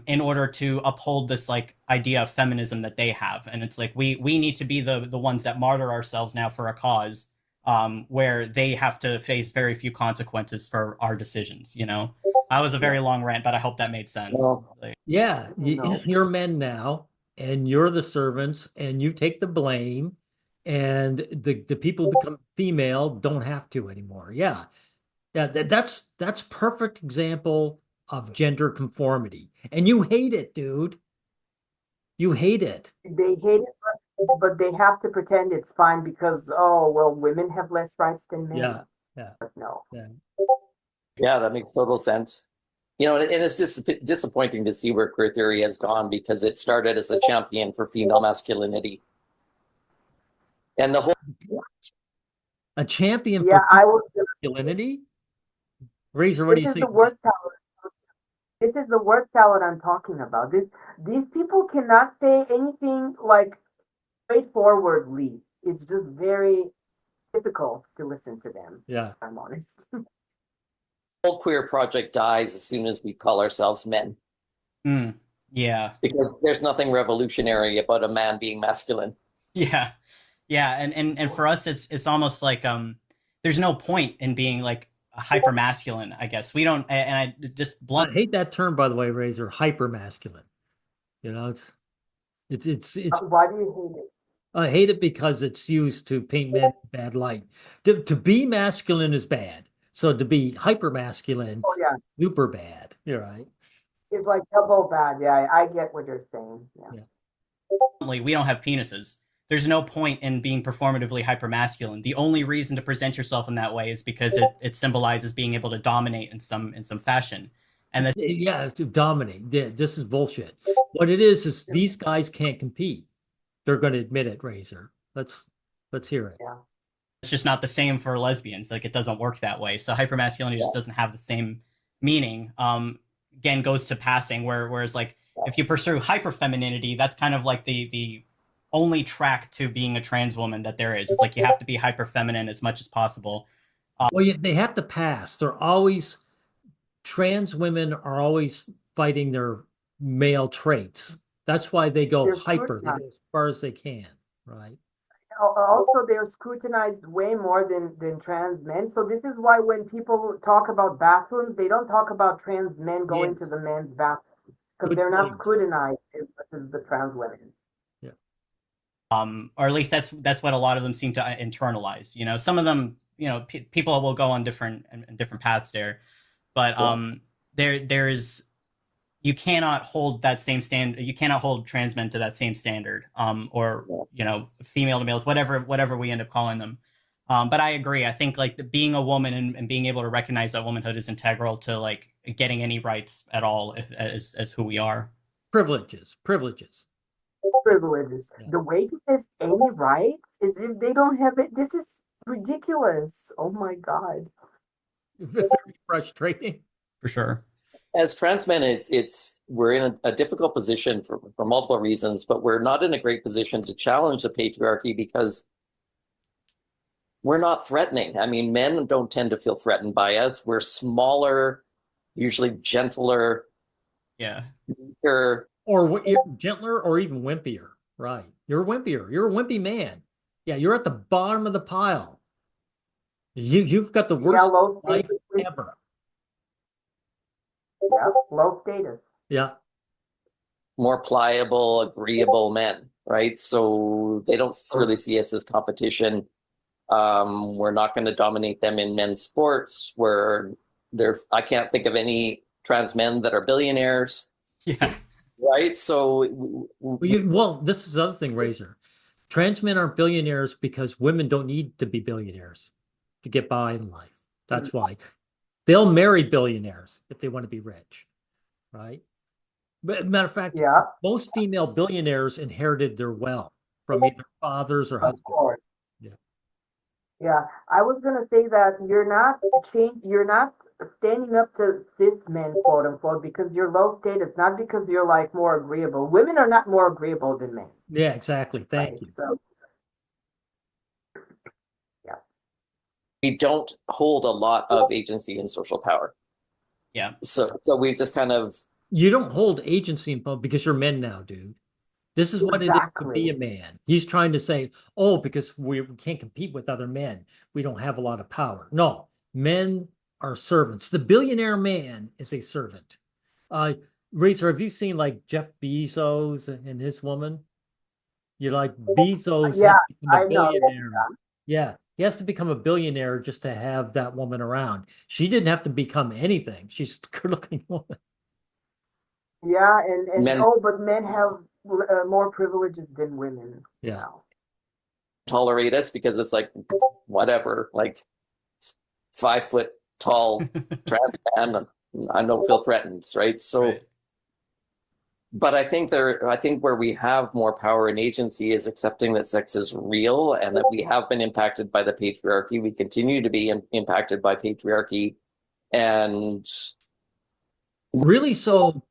in order to uphold this like idea of feminism that they have. And it's like we need to be the ones that martyr ourselves now for a cause, where they have to face very few consequences for our decisions, you know? I was a very long rant, but I hope that made sense. Well, Yeah, No. you're men now, and you're the servants, and you take the blame, and the people who become female don't have to anymore. Yeah, yeah, that's perfect example of gender conformity, and you hate it, dude. You hate it. They hate it, but they have to pretend it's fine because, oh, well, women have less rights than men. Yeah, yeah, But no. yeah. yeah, that makes total sense. You know, and it's just disappointing to see where queer theory has gone, because it started as a champion for female masculinity. And the whole A champion Yeah, for I was. masculinity. Razor, what do This you is think? the word salad. This is the word salad I'm talking about. These people cannot say anything like straightforwardly. It's just very difficult to listen to them. Yeah. If I'm honest. whole queer project dies as soon as we call ourselves men, Yeah. because there's nothing revolutionary about a man being masculine. Yeah. Yeah. And for us, it's almost like, there's no point in being like hyper masculine, I guess. We don't, and I just I blunt. hate that term, by the way, Razor. Hyper masculine. You know, it's. Why do you hate it? I hate it because it's used to paint men in bad light. To be masculine is bad. So to be hyper masculine, Oh yeah, super bad. You're right. it's like double bad. Yeah, I get what you're saying. Yeah. We don't have penises. There's no point in being performatively hypermasculine. The only reason to present yourself in that way is because it symbolizes being able to dominate in some fashion. And Yeah, to dominate. Yeah, this is bullshit. What it is these guys can't compete. They're going to admit it, Razor. Let's hear it. Yeah. it's just not the same for lesbians. Like it doesn't work that way. So hypermasculinity just doesn't have the same meaning. Again, goes to passing, whereas like if you pursue hyperfemininity, that's kind of like the only track to being a trans woman that there is. It's like you have to be hyper feminine as much as possible. Well, yeah, they have to pass. Trans women are always fighting their male traits. That's why they go They're hyper. They go scrutinized. as far as they can, right? Also, they're scrutinized way more than trans men. So this is why when people talk about bathrooms, they don't talk about trans men going to Yes. the men's bathroom because Good they're not point. scrutinized as much as the trans women. Or at least that's what a lot of them seem to internalize. You know, some of them, you know, people will go on different paths there, but there's you cannot hold that same standard. You cannot hold trans men to that same standard, or you know, female to males, whatever we end up calling them. But I agree. I think like being a woman and being able to recognize that womanhood is integral to like getting any rights at all as who we are. Privileges. privileges. Yeah. The way he says any rights is if they don't have it. This is ridiculous. Oh my God. Very frustrating. For sure. As trans men, we're in a difficult position for multiple reasons, but we're not in a great position to challenge the patriarchy because we're not threatening. I mean, men don't tend to feel threatened by us. We're smaller, usually gentler, Yeah. weaker. Or gentler or even wimpier. Right. You're wimpier. You're a wimpy man. Yeah, you're at the bottom of the pile. You've got the worst low life status. ever. Yeah, low status. Yeah. More pliable, agreeable men, right? So they don't really see us as competition. We're not going to dominate them in men's sports. I can't think of any trans men that are billionaires. Yeah. Right. So, Well, this is the other thing, Razor. Trans men aren't billionaires because women don't need to be billionaires to get by in life. That's why. They'll marry billionaires if they want to be rich, right? But matter of fact, Yeah, most female billionaires inherited their wealth from either fathers or of husbands. course. Yeah. Yeah, I was gonna say that you're not standing up to cis men, quote unquote, because you're low status, not because you're like more agreeable. Women are not more agreeable than men. Yeah, exactly. Thank Right? you. So, yeah. we don't hold a lot of agency and social power. Yeah. So we've just kind of. You don't hold agency in public because you're men now, dude. This is what it is to be a Exactly. man. He's trying to say, oh, because we can't compete with other men, we don't have a lot of power. No, men are servants. The billionaire man is a servant. Razor, have you seen like Jeff Bezos and his woman? You're like, Bezos Yeah, has to become I a know. billionaire. Yeah, he has to become a billionaire just to have that woman around. She didn't have to become anything. She's a good-looking woman. Yeah, and Men but men have more privileges than women. Yeah. Now. tolerate us because it's like, whatever, like 5 foot tall trans man, I don't feel threatened, right? So, Right. but I think where we have more power and agency is accepting that sex is real and that we have been impacted by the patriarchy. We continue to be impacted by patriarchy, and Really, so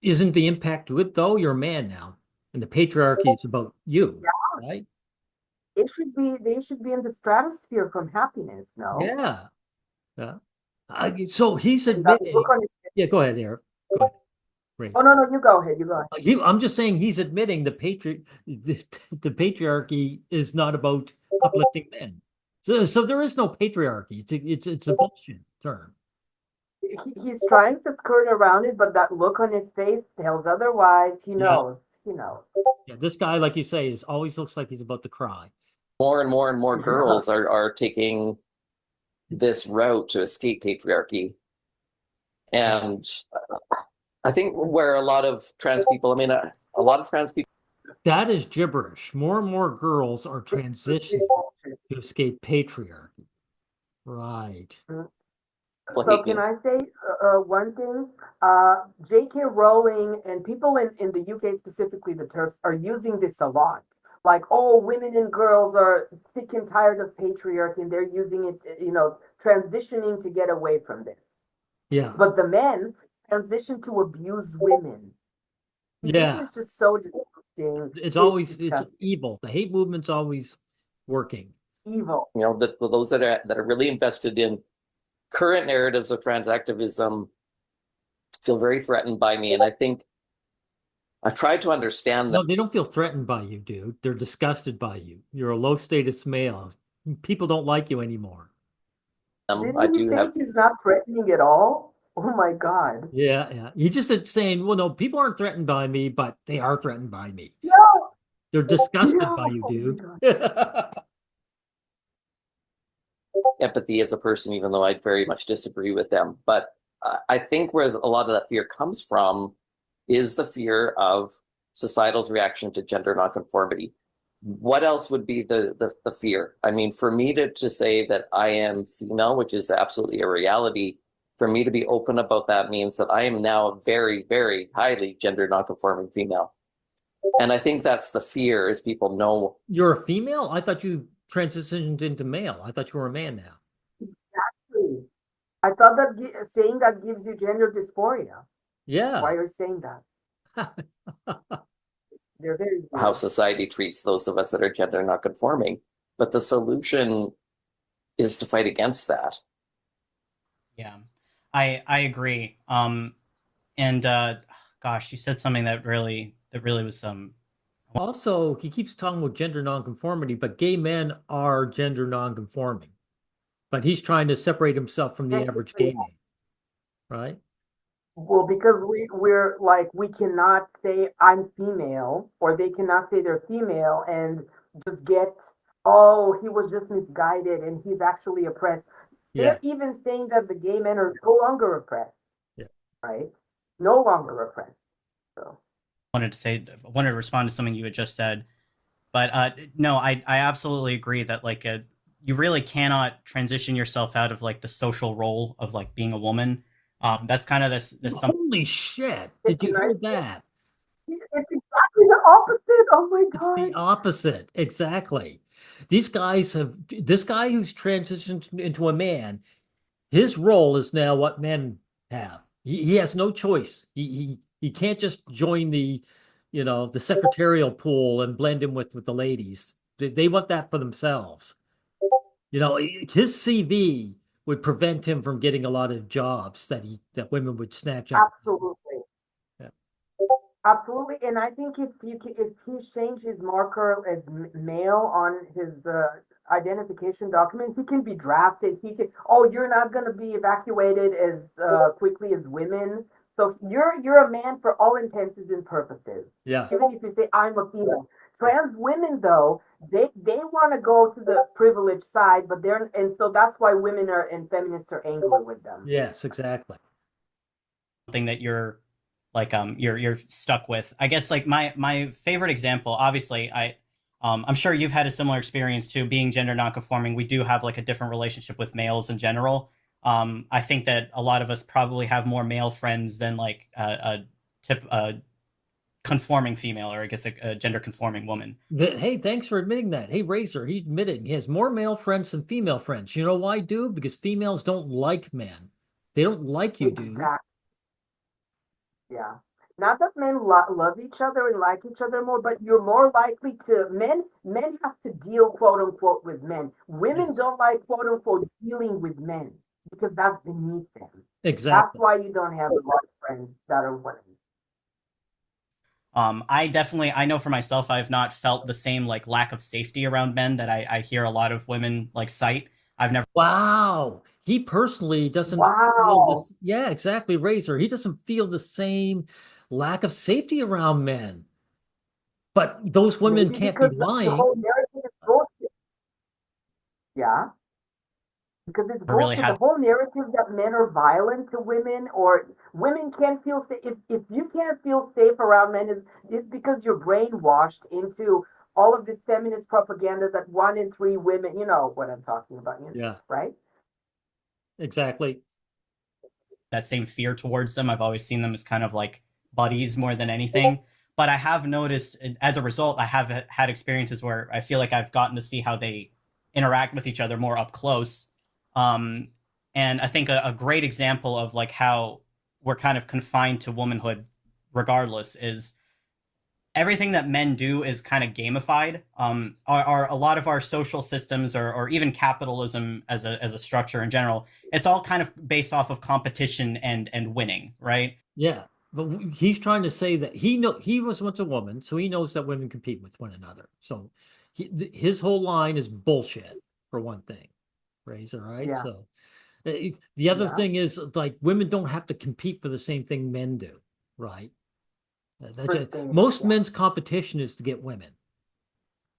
isn't the impact to it though? You're a man now, and the patriarchy is about you, right? They should be in the stratosphere from happiness, no? Yeah. Yeah. So he's And that look admitting. on his Yeah, go ahead, Eric. Go ahead, Oh Race. no, you go ahead, you go ahead. I'm just saying he's admitting the patriarchy is not about uplifting men. So there is no patriarchy. It's a bullshit term. He's trying to skirt around it, but that look on his face tells otherwise. He Yeah. knows. He knows. Yeah, this guy, like you say, always looks like he's about to cry. more and more girls are taking this route to escape patriarchy. And I think where a lot of trans people, a lot of trans people. That is gibberish. More and more girls are transitioning to escape patriarchy. Right. So can I say one thing? J.K. Rowling and people in the UK, specifically the Turks, are using this a lot. Like, oh, women and girls are sick and tired of patriarchy, and they're using it, transitioning to get away from this. Yeah. But the men transition to abuse women. Yeah. This is just so disgusting. It's evil. The hate movement's always working. Evil. Those that are really invested in current narratives of trans activism feel very threatened by me, and I think I try to understand that. No, they don't feel threatened by you, dude. They're disgusted by you. You're a low status male. People don't like you anymore. Didn't he say he's not threatening at all? Oh my God. Yeah. He just saying, well, no, people aren't threatened by me, but they are threatened by me. No. They're disgusted by you, dude. Empathy as a person, even though I very much disagree with them. But I think where a lot of that fear comes from is the fear of societal's reaction to gender nonconformity. What else would be the fear? I mean, for me to say that I am female, which is absolutely a reality, for me to be open about that means that I am now a very, very highly gender nonconforming female. And I think that's the fear, is people know. You're a female? I thought you transitioned into male. I thought you were a man now. Exactly. I thought that saying that gives you gender dysphoria. Yeah. Why are you saying that? They're very How weird. society treats those of us that are gender nonconforming. But the solution is to fight against that. Yeah, I agree. And gosh, you said something that really was Also, he keeps talking about gender nonconformity, but gay men are gender nonconforming. But he's trying to separate himself from the average gay man, right? Well, because we're like, we cannot say I'm female, or they cannot say they're female and just get, oh, he was just misguided and he's actually oppressed. Yeah. They're even saying that the gay men are no longer oppressed, Yeah. right? No longer oppressed. So wanted to say, I wanted to respond to something you had just said. But no, I absolutely agree that like you really cannot transition yourself out of like the social role of like being a woman. That's kind of this something. Holy shit. Did you hear that? it's exactly the opposite. Oh my It's the God. opposite. Exactly. These guys have this guy who's transitioned into a man, his role is now what men have. He has no choice. He can't just join the, the secretarial pool and blend in with the ladies. They want that for themselves. His CV would prevent him from getting a lot of jobs that women would snatch up. Absolutely. Yeah. Absolutely, and I think if he changed his marker as male on his identification document, he can be drafted. He can. Oh, you're not going to be evacuated as quickly as women. So you're a man for all intents and purposes. Yeah. Even if you say I'm a female. Trans women, though, they want to go to the privileged side, but and so that's why women are and feminists are angry with them. Yes, exactly. Something that you're like you're stuck with. I guess like my favorite example, obviously, I'm sure you've had a similar experience too, being gender nonconforming. We do have like a different relationship with males in general. I think that a lot of us probably have more male friends than like a conforming female, or I guess a gender conforming woman. Hey, thanks for admitting that. Hey, Razor, he's admitting he has more male friends than female friends. You know why, dude? Because females don't like men. They don't like you, dude. Exactly. Yeah. Not that men love each other and like each other more, but you're more likely to men have to deal quote unquote with men. Women Yes, don't like quote unquote dealing with men because that's beneath them. That's exactly. why you don't have a lot of friends that are women. I know for myself, I've not felt the same like lack of safety around men that I hear a lot of women like cite. I've never. Wow. He personally doesn't feel Wow. this. Yeah, exactly, Razor. He doesn't feel the same lack of safety around men. But those women Maybe can't be because the lying. whole narrative is bullshit. Yeah. Because it's Never really bullshit. The had. whole narrative that men are violent to women or women can't feel safe. If you can't feel safe around men, is because you're brainwashed into all of this feminist propaganda that 1 in 3 women, you know what I'm talking about, Yeah, right? exactly. That same fear towards them. I've always seen them as kind of like buddies more than anything. But I have noticed, as a result, I have had experiences where I feel like I've gotten to see how they interact with each other more up close. Um, and I think a great example of like how we're kind of confined to womanhood, regardless, is everything that men do is kind of gamified. A lot of our social systems, or even capitalism as a structure in general, it's all kind of based off of competition and winning, right? Yeah. But he's trying to say that he was once a woman, so he knows that women compete with one another. So his whole line is bullshit, for one thing. Razor, right? Yeah, So the other yeah. thing is like women don't have to compete for the same thing men do, right? That's First it. thing, Most yeah. men's competition is to get women,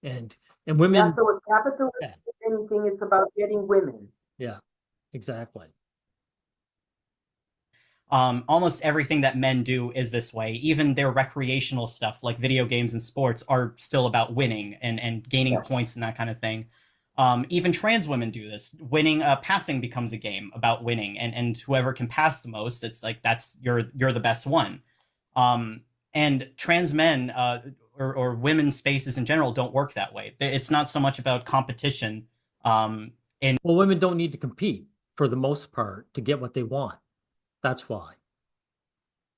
and Yeah, women. so with capitalism, Yeah, if anything, it's about getting women. yeah, exactly. Almost everything that men do is this way. Even their recreational stuff, like video games and sports, are still about winning and gaining Yes. points and that kind of thing. Even trans women do this. Winning, passing becomes a game about winning, and whoever can pass the most, it's like that's you're the best one. And trans men, or women's spaces in general don't work that way. It's not so much about competition. In Well, women don't need to compete for the most part to get what they want. That's why.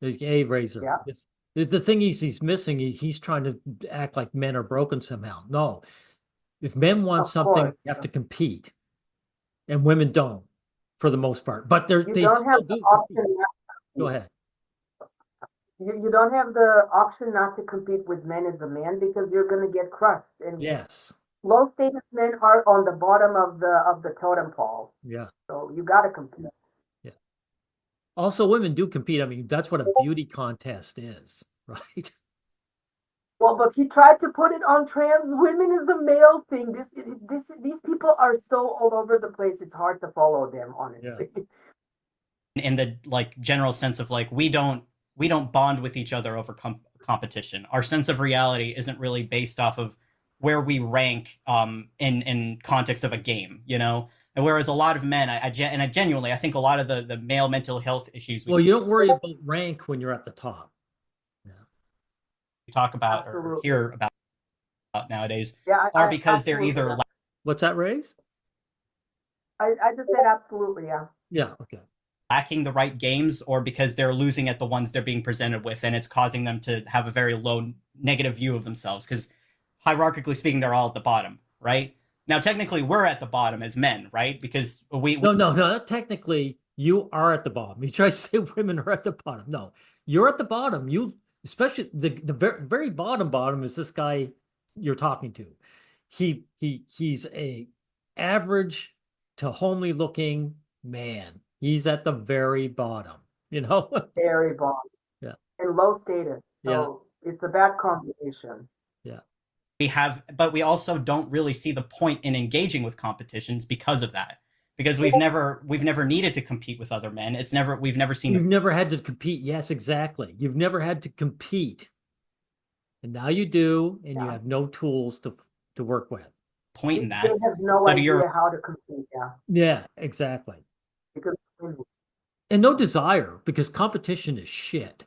A razor. Yeah. It's the thing he's missing. He's trying to act like men are broken somehow. No, if men want Of something, course. they have to compete, and women don't, for the most part. But You they don't still have the do option. compete. Go ahead. You don't have the option not to compete with men as a man because you're going to get crushed. And Yes. low status men are on the bottom of the totem pole. Yeah. So you got to compete. Yeah. Also, women do compete. I mean, that's what a beauty contest is, right? Well, but he tried to put it on trans women as the male thing. These people are so all over the place. It's hard to follow them, honestly. in the like general sense of like we don't bond with each other over competition. Our sense of reality isn't really based off of where we rank in context of a game, you know. And whereas a lot of men, I genuinely, I think a lot of the male mental health issues Well, you don't worry about rank when you're at the top. Yeah. we talk about or Absolutely. hear about nowadays Yeah, are because they're absolutely, either yeah. What's that, Raise? I just said absolutely, yeah. Yeah. Okay. lacking the right games or because they're losing at the ones they're being presented with, and it's causing them to have a very low negative view of themselves because hierarchically speaking they're all at the bottom, right? Now technically we're at the bottom as men, right? Because No. Technically, you are at the bottom. You try to say women are at the bottom. No, you're at the bottom. Especially the very bottom is this guy you're talking to. He's a average to homely looking man. He's at the very bottom, you know? Very bottom. Yeah. And low status. Yeah. So it's a bad combination. Yeah. but we also don't really see the point in engaging with competitions because of that. Because we've never needed to compete with other men. We've never seen You've never had to compete. Yes, exactly. You've never had to compete. And now you do, and you Yeah. have no tools to work with. point in that. They have no So to idea your how to compete, yeah. Yeah, exactly. Because And no desire, because competition is shit.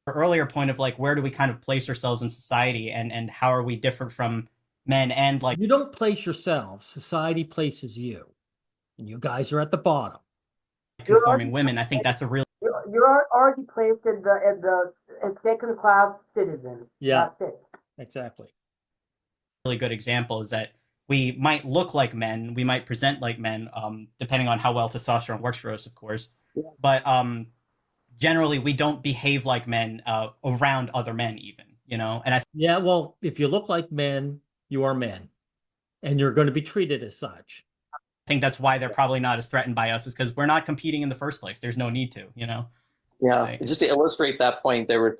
earlier point of like where do we kind of place ourselves in society and how are we different from men and like You don't place yourselves, society places you. And you guys are at the bottom. conforming women. I think that's a really you're already placed as second class citizens. Yeah. That's it. Exactly. good example is that we might look like men, we might present like men, depending on how well testosterone works for us, of course. Yeah. But generally, we don't behave like men around other men, even, you know. And I Yeah, well, if you look like men, you are men. And you're going to be treated as such. think that's why they're probably not as threatened by us, is because we're not competing in the first place. There's no need to, you know. Yeah, Like, just to illustrate that point, there were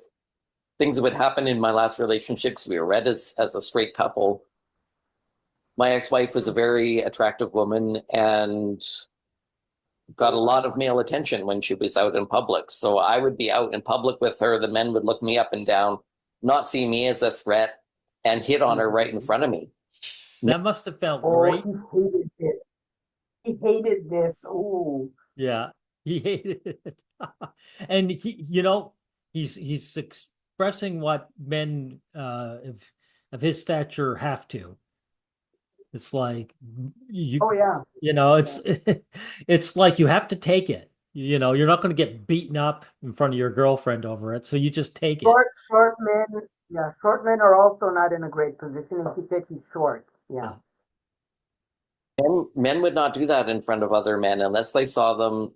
things that would happen in my last relationships. We were read as a straight couple. My ex-wife was a very attractive woman and got a lot of male attention when she was out in public. So I would be out in public with her. The men would look me up and down, not see me as a threat, and hit on her right in front of me. That must have felt Oh, great. he hated this. He hated this. Ooh. Yeah, he hated it. And he's expressing what men of his stature have to. It's like Oh yeah. it's it's like you have to take it. You know, you're not going to get beaten up in front of your girlfriend over it, so you just take it. Short men. Yeah, short men are also not in a great position. And he said he's short. Yeah. Men would not do that in front of other men unless they saw them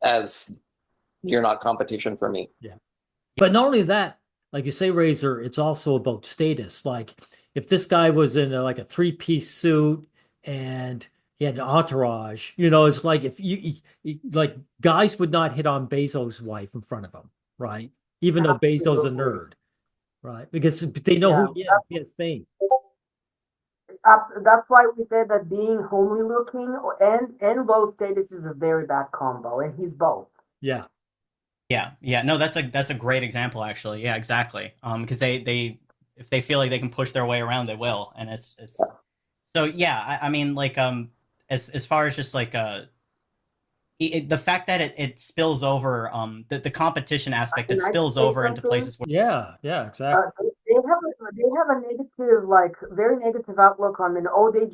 as you're not competition for me. Yeah. But not only that, like you say, Razor, it's also about status. Like if this guy was in like a three-piece suit and he had an entourage, it's like if like guys would not hit on Bezos' wife in front of him, right? Even though Bezos a nerd, right? Because they know who he has fame. That's why we said that being homely looking and low status is a very bad combo, and he's both. Yeah. Yeah. No, that's a great example, actually. Yeah, exactly. Because they if they feel like they can push their way around, they will, and it's so yeah. I mean, like as far as just like the fact that it spills over, the competition aspect, it Can I spills say over into something? places where Yeah, exactly. They have a negative, like very negative outlook on men. Oh, they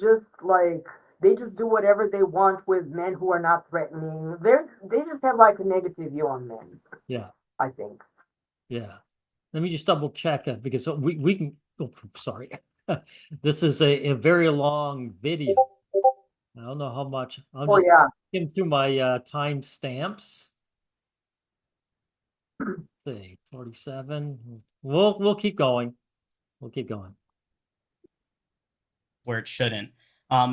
just do whatever they want with men who are not threatening. They just have like a negative view on men, Yeah, I think. yeah. Let me just double check it because we can. Oh, sorry, this is a very long video. I don't know how much. I'm Oh just yeah. getting through my time stamps. See, 47. We'll keep going. We'll keep going. it shouldn't.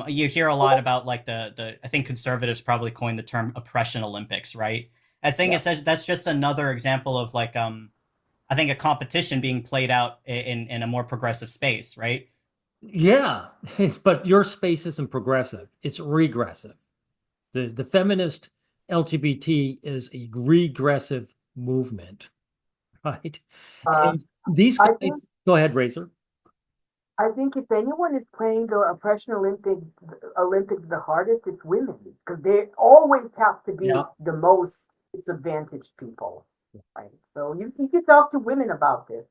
You hear a lot about like the I think conservatives probably coined the term oppression Olympics, right? I think that's just another example of like I think a competition being played out in a more progressive space, right? Yeah, but your space isn't progressive. It's regressive. The feminist LGBT is a regressive movement, right? Uh, And these I think guys, go ahead, Razor. I think if anyone is playing the oppression Olympics the hardest, it's women because they always have to be Yeah, the most disadvantaged people, right? So you can talk to women about this.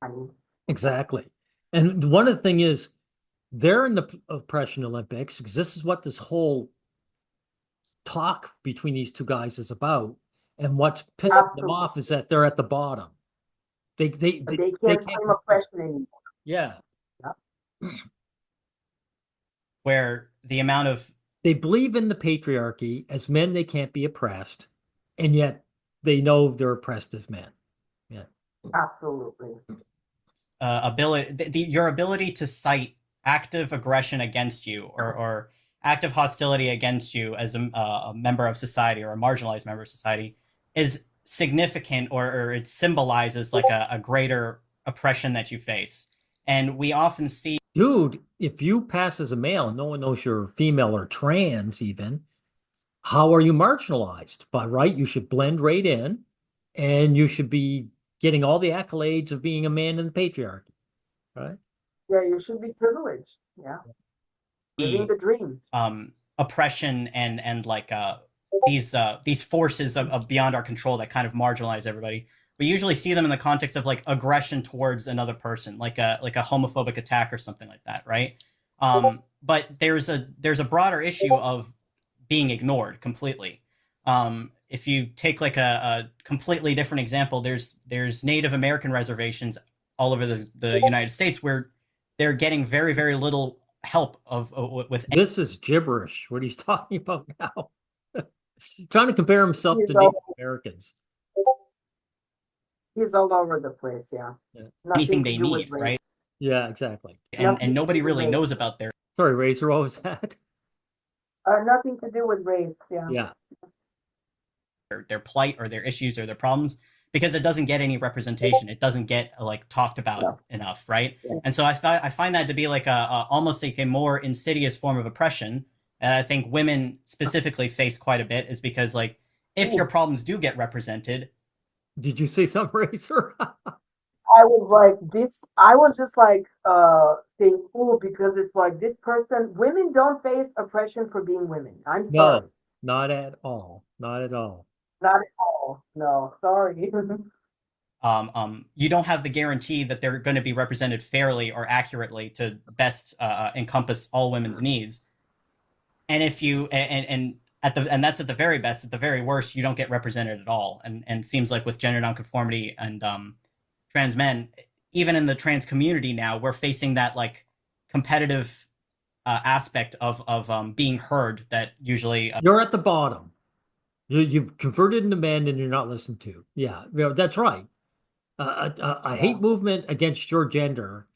I mean, exactly. And one of the thing is they're in the oppression Olympics because this is what this whole talk between these two guys is about. And what's pissing them absolutely, off is that they're at the bottom. They they but they, they they can't can't claim compete. oppression anymore. Yeah. Yeah. Where the amount of They believe in the patriarchy. As men, they can't be oppressed, and yet they know they're oppressed as men. Yeah. Absolutely. your ability to cite active aggression against you or active hostility against you as a member of society or a marginalized member of society is significant, or it symbolizes like a greater oppression that you face. And we often see Dude, if you pass as a male and no one knows you're female or trans, even, how are you marginalized? By right, you should blend right in and you should be getting all the accolades of being a man in the patriarchy, right? Yeah, you should be privileged. Yeah, living the dream. oppression and like these forces of beyond our control that kind of marginalize everybody. We usually see them in the context of like aggression towards another person, like a homophobic attack or something like that, right? But there's a broader issue of being ignored completely. If you take like a completely different example, there's Native American reservations all over the United States where they're getting very very little help with. This is gibberish, what he's talking about now. Trying to compare himself He's to Native all, Americans. he's all over the place. Yeah, Yeah, Anything nothing to they do with need, race. right? yeah, exactly. And Nothing to nobody do with really race. knows about Sorry, Razor, what was that? Nothing to do with race. Yeah. Yeah. their plight or their issues or their problems because it doesn't get any representation. It doesn't get like talked about enough, right? Yeah. And so I find that to be like a almost like a more insidious form of oppression. And I think women specifically face quite a bit is because like if your problems do get represented. Did you say something, Razor? I was like this. I was just like saying, "Ooh," because it's like this person. Women don't face oppression for being women. I'm sorry, No, not at all. Not at all. not at all. No, sorry. You don't have the guarantee that they're going to be represented fairly or accurately to best encompass all women's needs. And if you and that's at the very best. At the very worst, you don't get represented at all. And seems like with gender nonconformity and trans men, even in the trans community now, we're facing that like competitive aspect of being heard that usually You're at the bottom. You've converted into men and you're not listened to. Yeah, that's right. A hate movement against your gender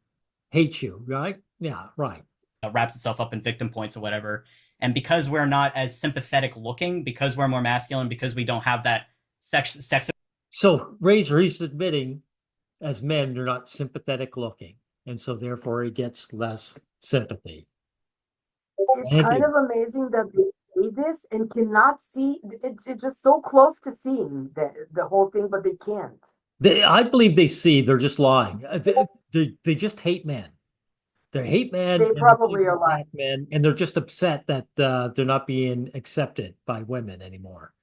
hates you, right? Yeah, right. wraps itself up in victim points or whatever. And because we're not as sympathetic looking, because we're more masculine, because we don't have that sex. So Razor, he's admitting as men, you're not sympathetic looking. And so therefore he gets less sympathy. It's Thank kind you. of amazing that they say this and cannot see. It's just so close to seeing the whole thing, but they can't. I believe they see, they're just lying. They just hate men. They hate men They and probably they are lying. attack men, and they're just upset that they're not being accepted by women anymore.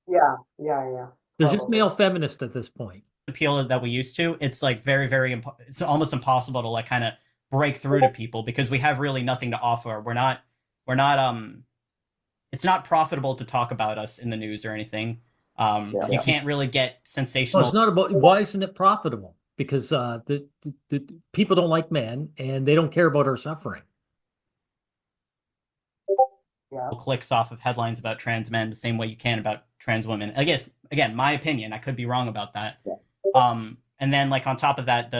Yeah. They're just Probably. male feminists at this point. Appeal that we used to, it's like it's almost impossible to like kind of break through to people because we have really nothing to offer. We're not it's not profitable to talk about us in the news or anything. You can't really get sensational. Well, it's not about why isn't it profitable? Because the people don't like men and they don't care about our suffering. Yeah. Clicks off of headlines about trans men the same way you can about trans women. I guess, again, my opinion, I could be wrong about that. And then like on top of that,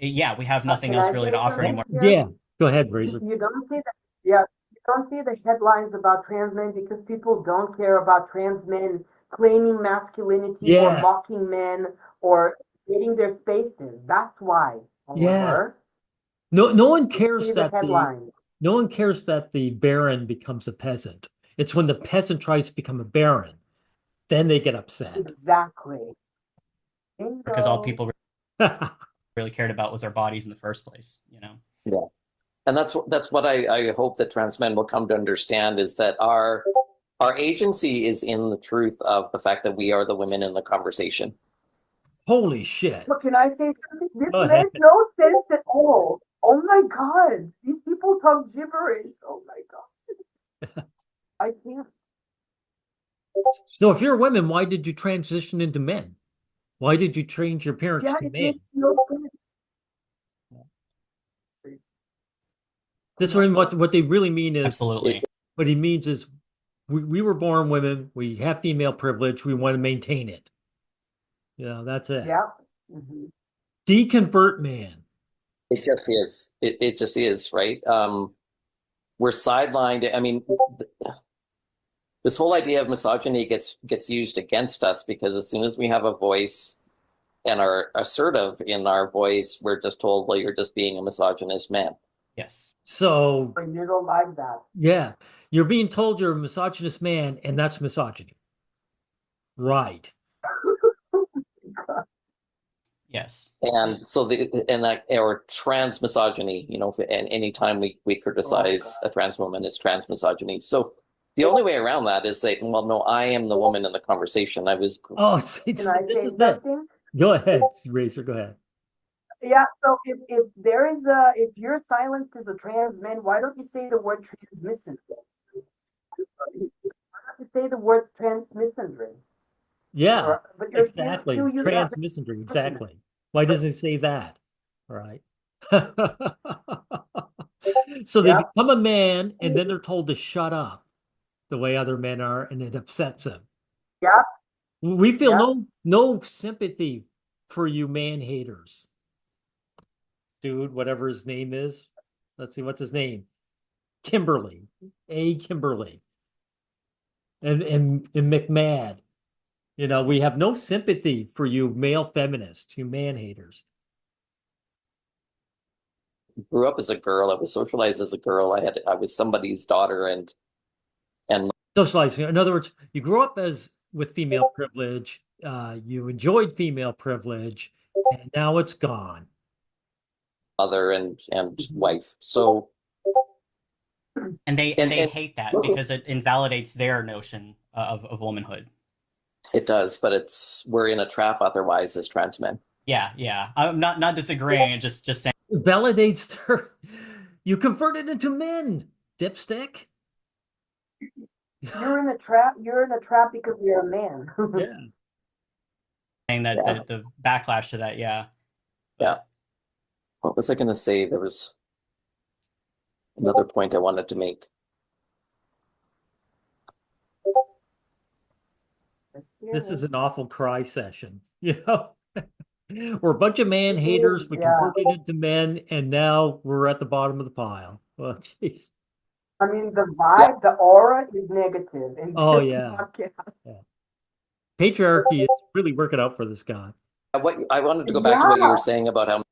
we have nothing else really to offer anymore. Yeah, go ahead, Razor. You don't see that. Yeah, you don't see the headlines about trans men because people don't care about trans men claiming masculinity or Yes. mocking men or getting their spaces. That's why. Yes. No one You cares see the that headlines. no one cares that the baron becomes a peasant. It's when the peasant tries to become a baron, then they get upset. Exactly. Because all people really cared about was our bodies in the first place, you know? Yeah. And that's what I hope that trans men will come to understand, is that our agency is in the truth of the fact that we are the women in the conversation. Holy shit. But can I say something? This Go ahead. makes no sense at all. Oh my God. These people talk gibberish. Oh my God. I can't. So if you're a woman, why did you transition into men? Why did you change your appearance Yeah, to it men? makes no sense. That's what they really mean is Absolutely. what he means is we were born women, we have female privilege, we want to maintain it. That's it. Yeah. Mm-hmm. Deconvert man. It just is. It just is, right? We're sidelined. I mean, this whole idea of misogyny gets used against us because as soon as we have a voice and are assertive in our voice, we're just told, well, you're just being a misogynist man. Yes. So But you don't like that. yeah, you're being told you're a misogynist man, and that's misogyny. Right. Yes. And so or trans misogyny, and anytime we criticize a trans woman, it's trans misogyny. So the only way around that is say, well, no, I am the woman in the conversation. Oh, see, Can I this say is something? it. Go ahead, Razor, go ahead. Yeah, so if you're silenced as a trans man, why don't you say the word transmission? Why don't you say the word transmission? Yeah, But you're exactly. still using that. Transmisandry, exactly. Why doesn't it say that? Right. So they Yeah. become a man and then they're told to shut up the way other men are, and it upsets them. Yeah. We feel Yeah. no sympathy for you man haters. Dude, whatever his name is. Let's see, what's his name? Kimberly. Kimberly. And McMahon. We have no sympathy for you male feminists, you man haters. Grew up as a girl. I was socialized as a girl. I was somebody's daughter, and Socializing. In other words, you grew up with female privilege, you enjoyed female privilege, and now it's gone. mother and wife. So And they hate that because it invalidates their notion of womanhood. It does, but we're in a trap otherwise as trans men. Yeah. I'm not disagreeing, just saying. It validates you converted into men, dipstick. You're in a trap. You're in a trap because you're a man. Yeah. Saying that the backlash to that, yeah. Yeah. What was I going to say? There was another point I wanted to make. This is an awful cry session. We're a bunch of man haters. We converted into men, and now we're at the bottom of the pile. Well, jeez. I mean, the vibe, the aura is negative. Oh, yeah. Patriarchy is really working out for this guy. I wanted to go back to what you were saying about how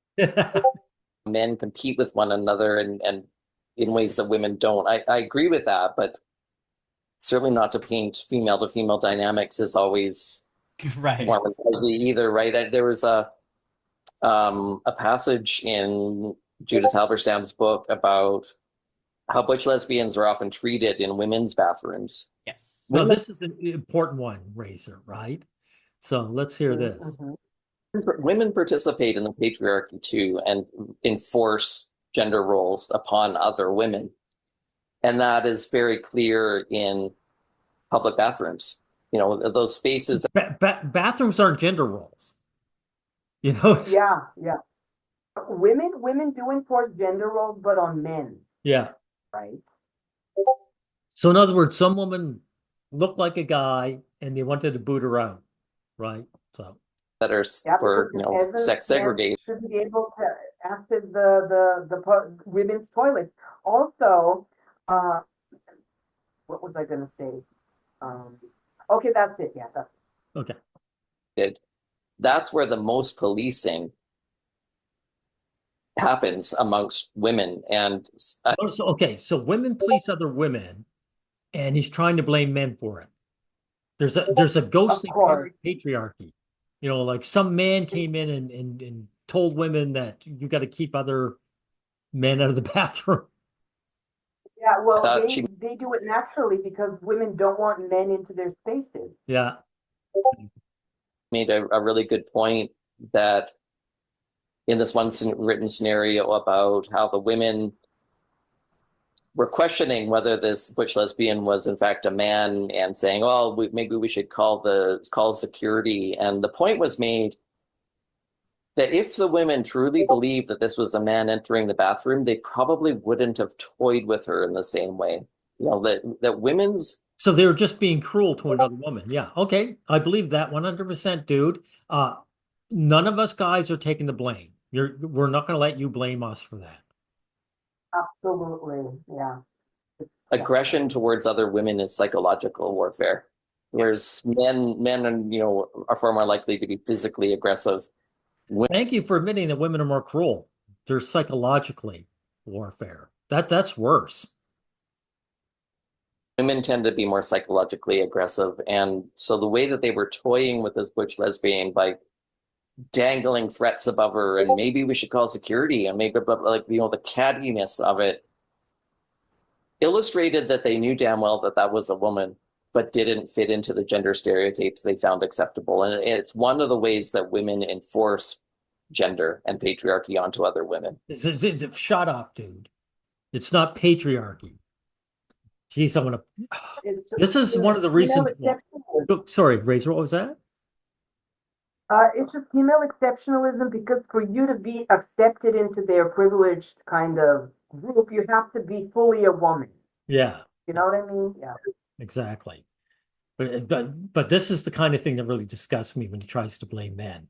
men compete with one another and in ways that women don't. I agree with that, but certainly not to paint female to female dynamics is always right. either, right? There was a passage in Judith Halberstam's book about how butch lesbians are often treated in women's bathrooms. Yes. Well, Women, this is an important one, Razor, right? So let's hear this. Mhm. women participate in the patriarchy too and enforce gender roles upon other women. And that is very clear in public bathrooms. You know, those spaces. Bathrooms aren't gender roles. You know? Yeah, yeah. Women do enforce gender roles, but on men, Yeah. right? So in other words, some woman looked like a guy and they wanted to boot her out, right? So That are Yeah, for, because you the know, peasants sex segregated. shouldn't be able to access the women's toilets. Also, uh, what was I going to say? Okay, that's it. Yeah, that's it. okay. That's where the most policing happens amongst women. And So women police other women, and he's trying to blame men for it. There's a Of ghostly course. patriarchy. You know, like some man came in and told women that you got to keep other men out of the bathroom. Yeah, I well, thought she they do it naturally because women don't want men into their spaces. Yeah. made a really good point that in this one written scenario about how the women were questioning whether this butch lesbian was in fact a man and saying, "Oh, maybe we should call security." And the point was made that if the women truly believed that this was a man entering the bathroom, they probably wouldn't have toyed with her in the same way. You know, that women's So they were just being cruel to another woman. Yeah. Okay. I believe that 100%, dude. Uh, none of us guys are taking the blame. We're not going to let you blame us for that. Absolutely. Yeah. aggression towards other women is psychological warfare, whereas men are, you know, are far more likely to be physically aggressive. Thank you for admitting that women are more cruel. They're psychologically warfare. That's worse. Women tend to be more psychologically aggressive, and so the way that they were toying with this butch lesbian by dangling threats above her and maybe we should call security and make it, like, you know, the cattiness of it illustrated that they knew damn well that that was a woman but didn't fit into the gender stereotypes they found acceptable. And it's one of the ways that women enforce gender and patriarchy onto other women. Shut up, dude. It's not patriarchy. Geez, I'm gonna. It's just This is one of the female reasons. exceptionalism. Oh, sorry, Razor. What was that? It's just female exceptionalism because for you to be accepted into their privileged kind of group, you have to be fully a woman. Yeah, You know what I mean? Yeah. exactly. But this is the kind of thing that really disgusts me when he tries to blame men.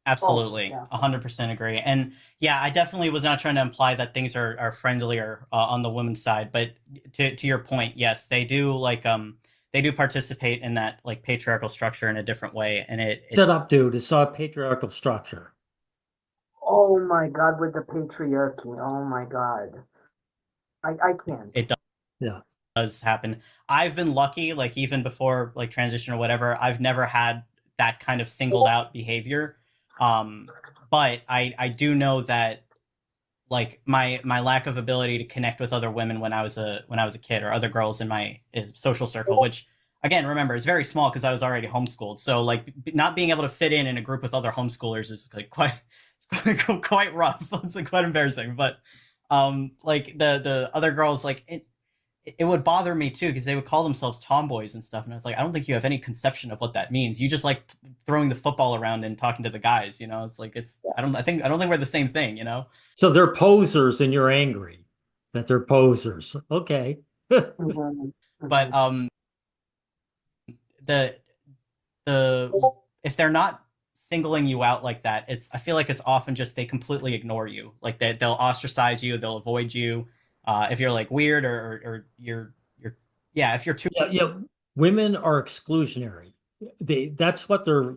Absolutely, yeah. 100% agree. And yeah, I definitely was not trying to imply that things are friendlier on the women's side, but to your point, yes, they do they do participate in that like patriarchal structure in a different way, and Shut up, dude. It's not a patriarchal structure. Oh my God, with the patriarchy. Oh my God. I can't. it Yeah. does happen. I've been lucky, like even before like transition or whatever, I've never had that kind of singled out behavior. But I do know that like my lack of ability to connect with other women when I was a kid or other girls in my social circle, which again, remember, is very small because I was already homeschooled. So like not being able to fit in a group with other homeschoolers is like quite rough. It's like quite embarrassing. But like the other girls, like it would bother me too because they would call themselves tomboys and stuff, and I was like, I don't think you have any conception of what that means. You just like throwing the football around and talking to the guys, you know. It's like I don't think we're the same thing, you know. So they're posers and you're angry that they're posers. Okay. Mhm, But mhm. the the if they're not singling you out like that, I feel like it's often just they completely ignore you. Like they'll ostracize you, they'll avoid you. If you're like weird or you're yeah, if you're too Yeah, yeah. Women are exclusionary. That's what their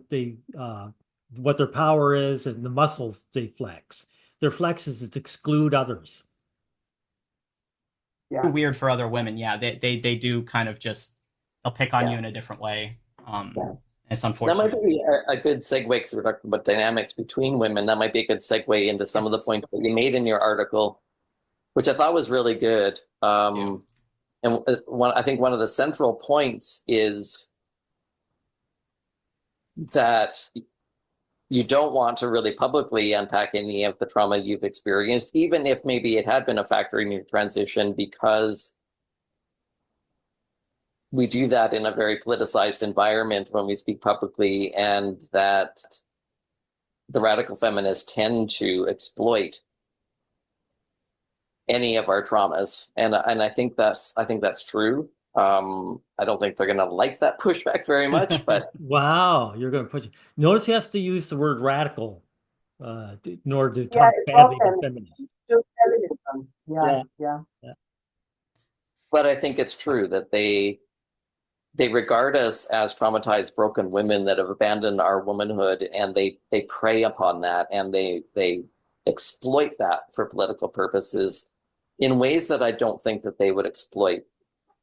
power is and the muscles they flex. Their flex is to exclude others. Yeah. weird for other women, yeah, they do kind of just they'll pick on Yeah. you in a different way. Yeah. It's That unfortunate. might be a good segue because we're talking about dynamics between women. That might be a good segue into some of the points that you made in your article, which I thought was really good. And I think one of the central points is that you don't want to really publicly unpack any of the trauma you've experienced, even if maybe it had been a factor in your transition, because we do that in a very politicized environment when we speak publicly, and that the radical feminists tend to exploit any of our traumas, and I think that's true. I don't think they're going to like that pushback very much, but Wow, you're going to push. Notice he has to use the word radical in order to Yeah, talk it's all badly about feminists. Just feminism. Yeah. but I think it's true that they regard us as traumatized, broken women that have abandoned our womanhood, and they prey upon that, and they exploit that for political purposes in ways that I don't think that they would exploit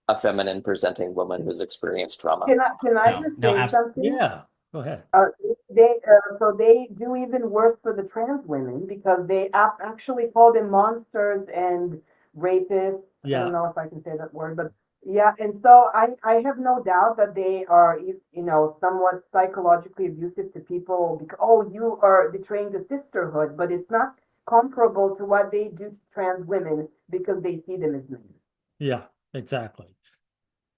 a feminine presenting woman who's experienced trauma. Can I No, just no, say something? Yeah, go ahead. So they do even worse for the trans women because they actually call them monsters and rapists. I Yeah. don't know if I can say that word, but yeah. And so I have no doubt that they are, somewhat psychologically abusive to people because, oh, you are betraying the sisterhood, but it's not comparable to what they do to trans women because they see them as men. Yeah, exactly.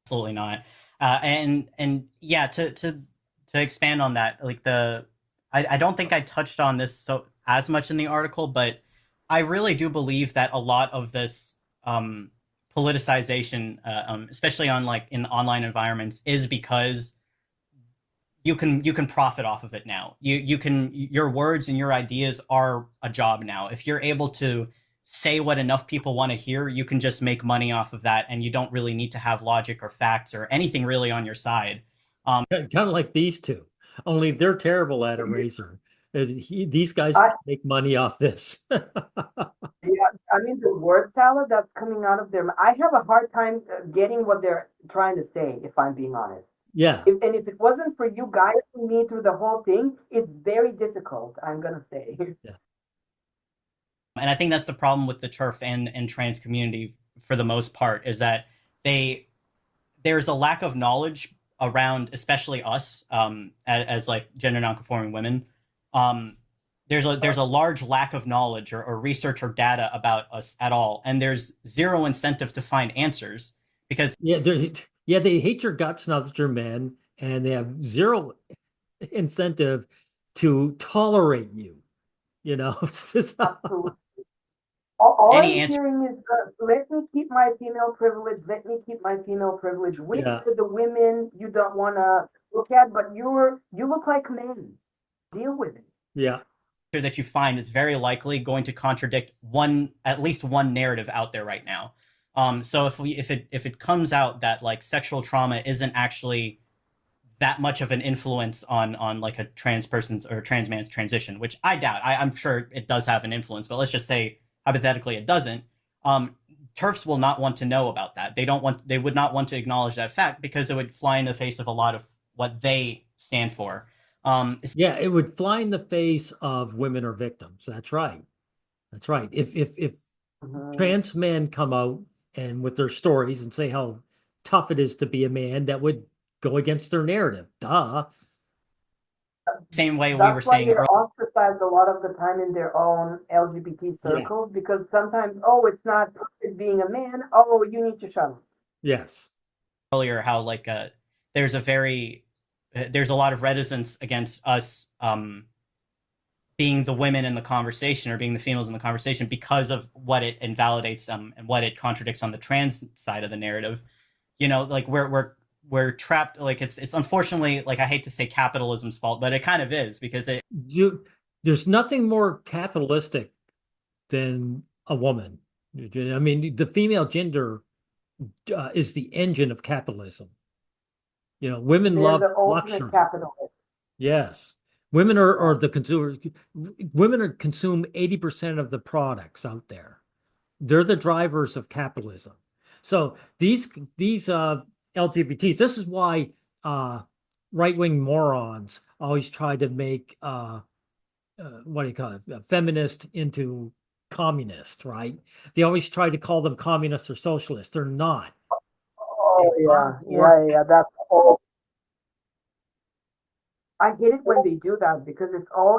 Absolutely not. And yeah, to expand on that, like I don't think I touched on this so as much in the article, but I really do believe that a lot of this politicization, especially on like in online environments, is because you can profit off of it now. Your words and your ideas are a job now. If you're able to say what enough people want to hear, you can just make money off of that, and you don't really need to have logic or facts or anything really on your side. Kind of like these two, only they're terrible at it, Razor. These guys I- make money off this. Yeah, I mean the word salad that's coming out of them. I have a hard time getting what they're trying to say, if I'm being honest. Yeah, If it wasn't for you guiding me through the whole thing, it's very difficult, I'm gonna say. And I think that's the problem with the TERF and trans community for the most part, is that there's a lack of knowledge around, especially us, as like gender nonconforming women. There's a large lack of knowledge or research or data about us at all, and there's zero incentive to find answers because they hate your guts now that you're men, and they have zero incentive to tolerate you. Absolutely. All Any I'm answer- hearing is, let me keep my female privilege. Let me keep my female privilege. Wait for the women you don't want to look at, but you look like men. Deal with it. Yeah. that you find is very likely going to contradict at least one narrative out there right now. So if it comes out that like sexual trauma isn't actually that much of an influence on like a trans person's or trans man's transition, which I doubt. I'm sure it does have an influence, but let's just say hypothetically it doesn't. TERFs will not want to know about that. They would not want to acknowledge that fact because it would fly in the face of a lot of what they stand for. Yeah, it would fly in the face of women or victims. That's right. That's right. If trans men come out and with their stories and say how tough it is to be a man, that would go against their narrative. Duh. Same way we were That's why saying they're earlier. ostracized a lot of the time in their own LGBT circles because sometimes, oh, it's not perfect being a man. Oh, you need to shut up. Yes. Earlier, how like there's a lot of reticence against us being the women in the conversation or being the females in the conversation because of what it invalidates and what it contradicts on the trans side of the narrative. Like we're trapped. Like it's unfortunately, like I hate to say capitalism's fault, but it kind of is because there's nothing more capitalistic than a woman. I mean, the female gender is the engine of capitalism. Women They're love the ultimate luxury. capitalist. Yes. Women are the consumers. Women consume 80% of the products out there. They're the drivers of capitalism. So these LGBTs, this is why right-wing morons always try to make what do you call it, a feminist into communist, right? They always try to call them communists or socialists. They're not. Oh yeah, Hardcore- yeah. That's all. I hate it when they do that because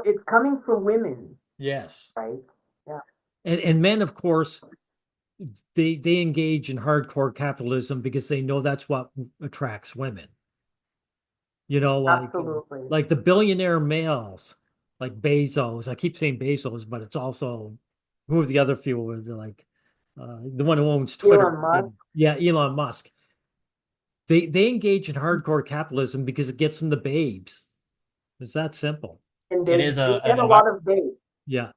it's coming from women, Yes. right? Yeah. And men, of course, they engage in hardcore capitalism because they know that's what attracts women. You know, Absolutely. like the billionaire males, like Bezos. I keep saying Bezos, but it's also who are the other few? They're like the one who owns Twitter. Elon Musk. Yeah, Elon Musk. They engage in hardcore capitalism because it gets them the babes. It's that simple. And It they is get a lot of dates. Yeah.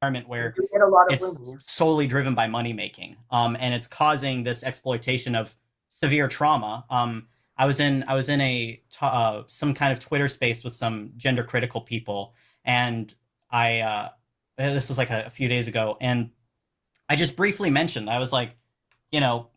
environment They where do get a lot of it's women. solely driven by money making, and it's causing this exploitation of severe trauma. I was in a some kind of Twitter space with some gender critical people, and this was like a few days ago, and I just briefly mentioned, I was like, you know,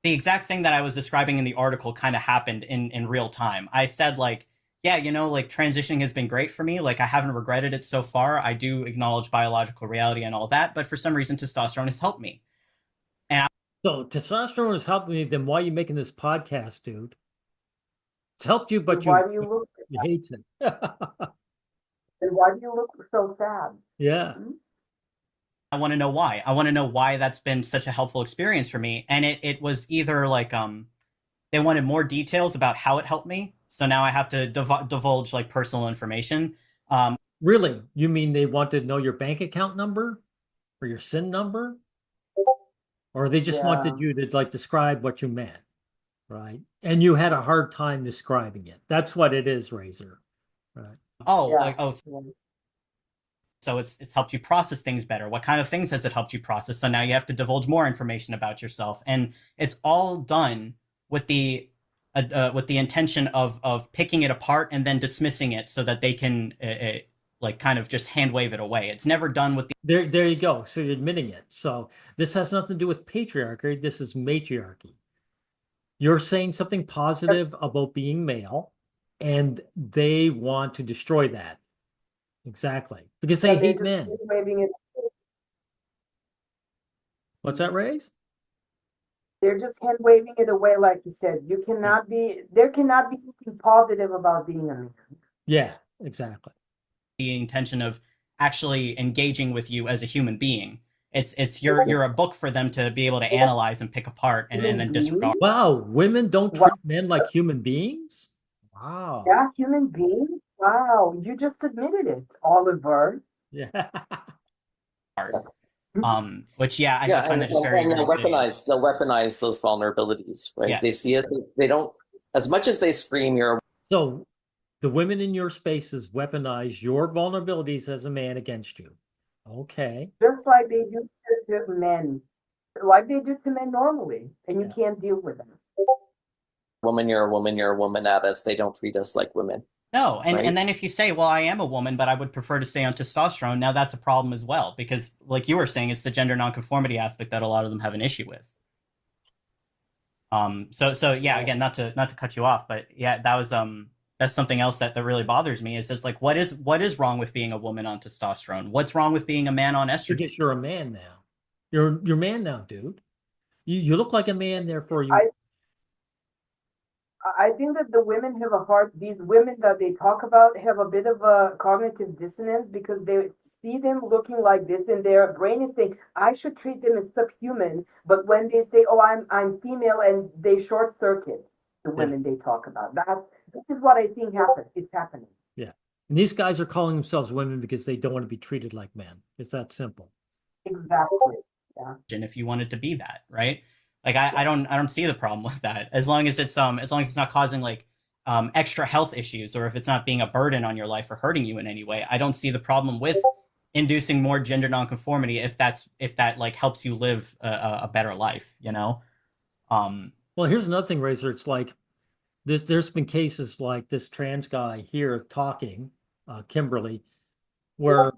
the exact thing that I was describing in the article kind of happened in real time. I said like, yeah, like transitioning has been great for me. Like I haven't regretted it so far. I do acknowledge biological reality and all that, but for some reason testosterone has helped me. So testosterone is helping me. Then why are you making this podcast, dude? It's helped you, but And why do you look? you hate it. And why do you look so sad? Yeah. Hmm? I want to know why. I want to know why that's been such a helpful experience for me. And it was either like they wanted more details about how it helped me, so now I have to divulge like personal information. Really? You mean they want to know your bank account number or your SIN number? Or they just Yeah. wanted you to like describe what you meant, right? And you had a hard time describing it. That's what it is, Razor. Right. Oh, Yeah. like Yeah. so it's helped you process things better. What kind of things has it helped you process? So now you have to divulge more information about yourself, and it's all done with the intention of picking it apart and then dismissing it so that they can like kind of just hand wave it away. It's never done with the There you go. So you're admitting it. So this has nothing to do with patriarchy. This is matriarchy. You're saying something positive about being male, and they want to destroy that. Exactly. Because they Yeah, they're hate just men. waving it. What's that, Rays? They're just hand waving it away, like you said. There cannot be anything positive about being a man. Yeah, exactly. intention of actually engaging with you as a human being. You're a book for them to be able to analyze and pick apart and then disregard. Wow, women don't Wow. treat men like human beings? Wow. Yeah, human beings. Wow, you just admitted it, Oliver. Yeah. Which I Yeah, find that just very, and very serious. they'll weaponize those vulnerabilities, right? Yes. They see it, they don't, as much as they scream, you're a So the women in your spaces weaponize your vulnerabilities as a man against you. Okay. Just like they do to men, like they do to men normally, and you can't deal with them. woman, you're a woman, you're a woman at us. They don't treat us like women. No, and, Right. and then if you say, well, I am a woman, but I would prefer to stay on testosterone, now that's a problem as well, because like you were saying, it's the gender nonconformity aspect that a lot of them have an issue with. So yeah, again, not to cut you off, but yeah, that's something else that really bothers me is just like what is wrong with being a woman on testosterone? What's wrong with being a man on estrogen? Because you're a man now. You're a man now, dude. You look like a man, therefore you I think that the women have these women that they talk about have a bit of a cognitive dissonance because they see them looking like this and their brain is saying, I should treat them as subhuman. But when they say, oh, I'm female, and they short circuit the women they talk about. This is what I think is happening. Yeah. And these guys are calling themselves women because they don't want to be treated like men. It's that simple. Exactly. Yeah. And if you wanted to be that, right? Like I don't see the problem with that as long as it's not causing like extra health issues or if it's not being a burden on your life or hurting you in any way. I don't see the problem with inducing more gender nonconformity if that like helps you live a better life, you know. Well, here's another thing, Razor. It's like there's been cases like this trans guy here talking, Kimberly, where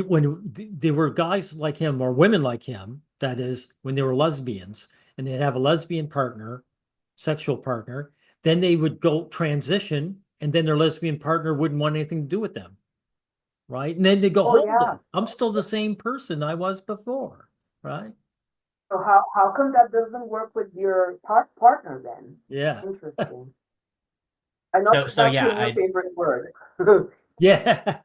when there were guys like him or women like him, that is, when they were lesbians and they'd have a lesbian partner, sexual partner, then they would go transition, and then their lesbian partner wouldn't want anything to do with them. Right? And then they go, Oh, hold yeah. it, I'm still the same person I was before. Right? So how come that doesn't work with your partner then? Yeah. Interesting. I know So that's yeah, your favorite word. Yeah.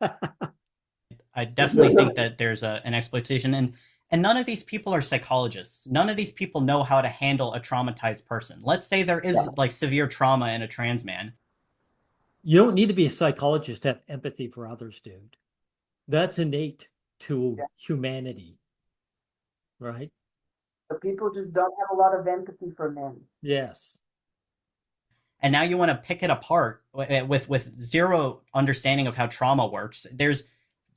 I definitely think that there's an exploitation, and none of these people are psychologists. None of these people know how to handle a traumatized person. Let's say there is like severe trauma in a trans man. You don't need to be a psychologist to have empathy for others, dude. That's innate to Yeah. humanity. Right? The people just don't have a lot of empathy for men. Yes. And now you want to pick it apart with zero understanding of how trauma works. There's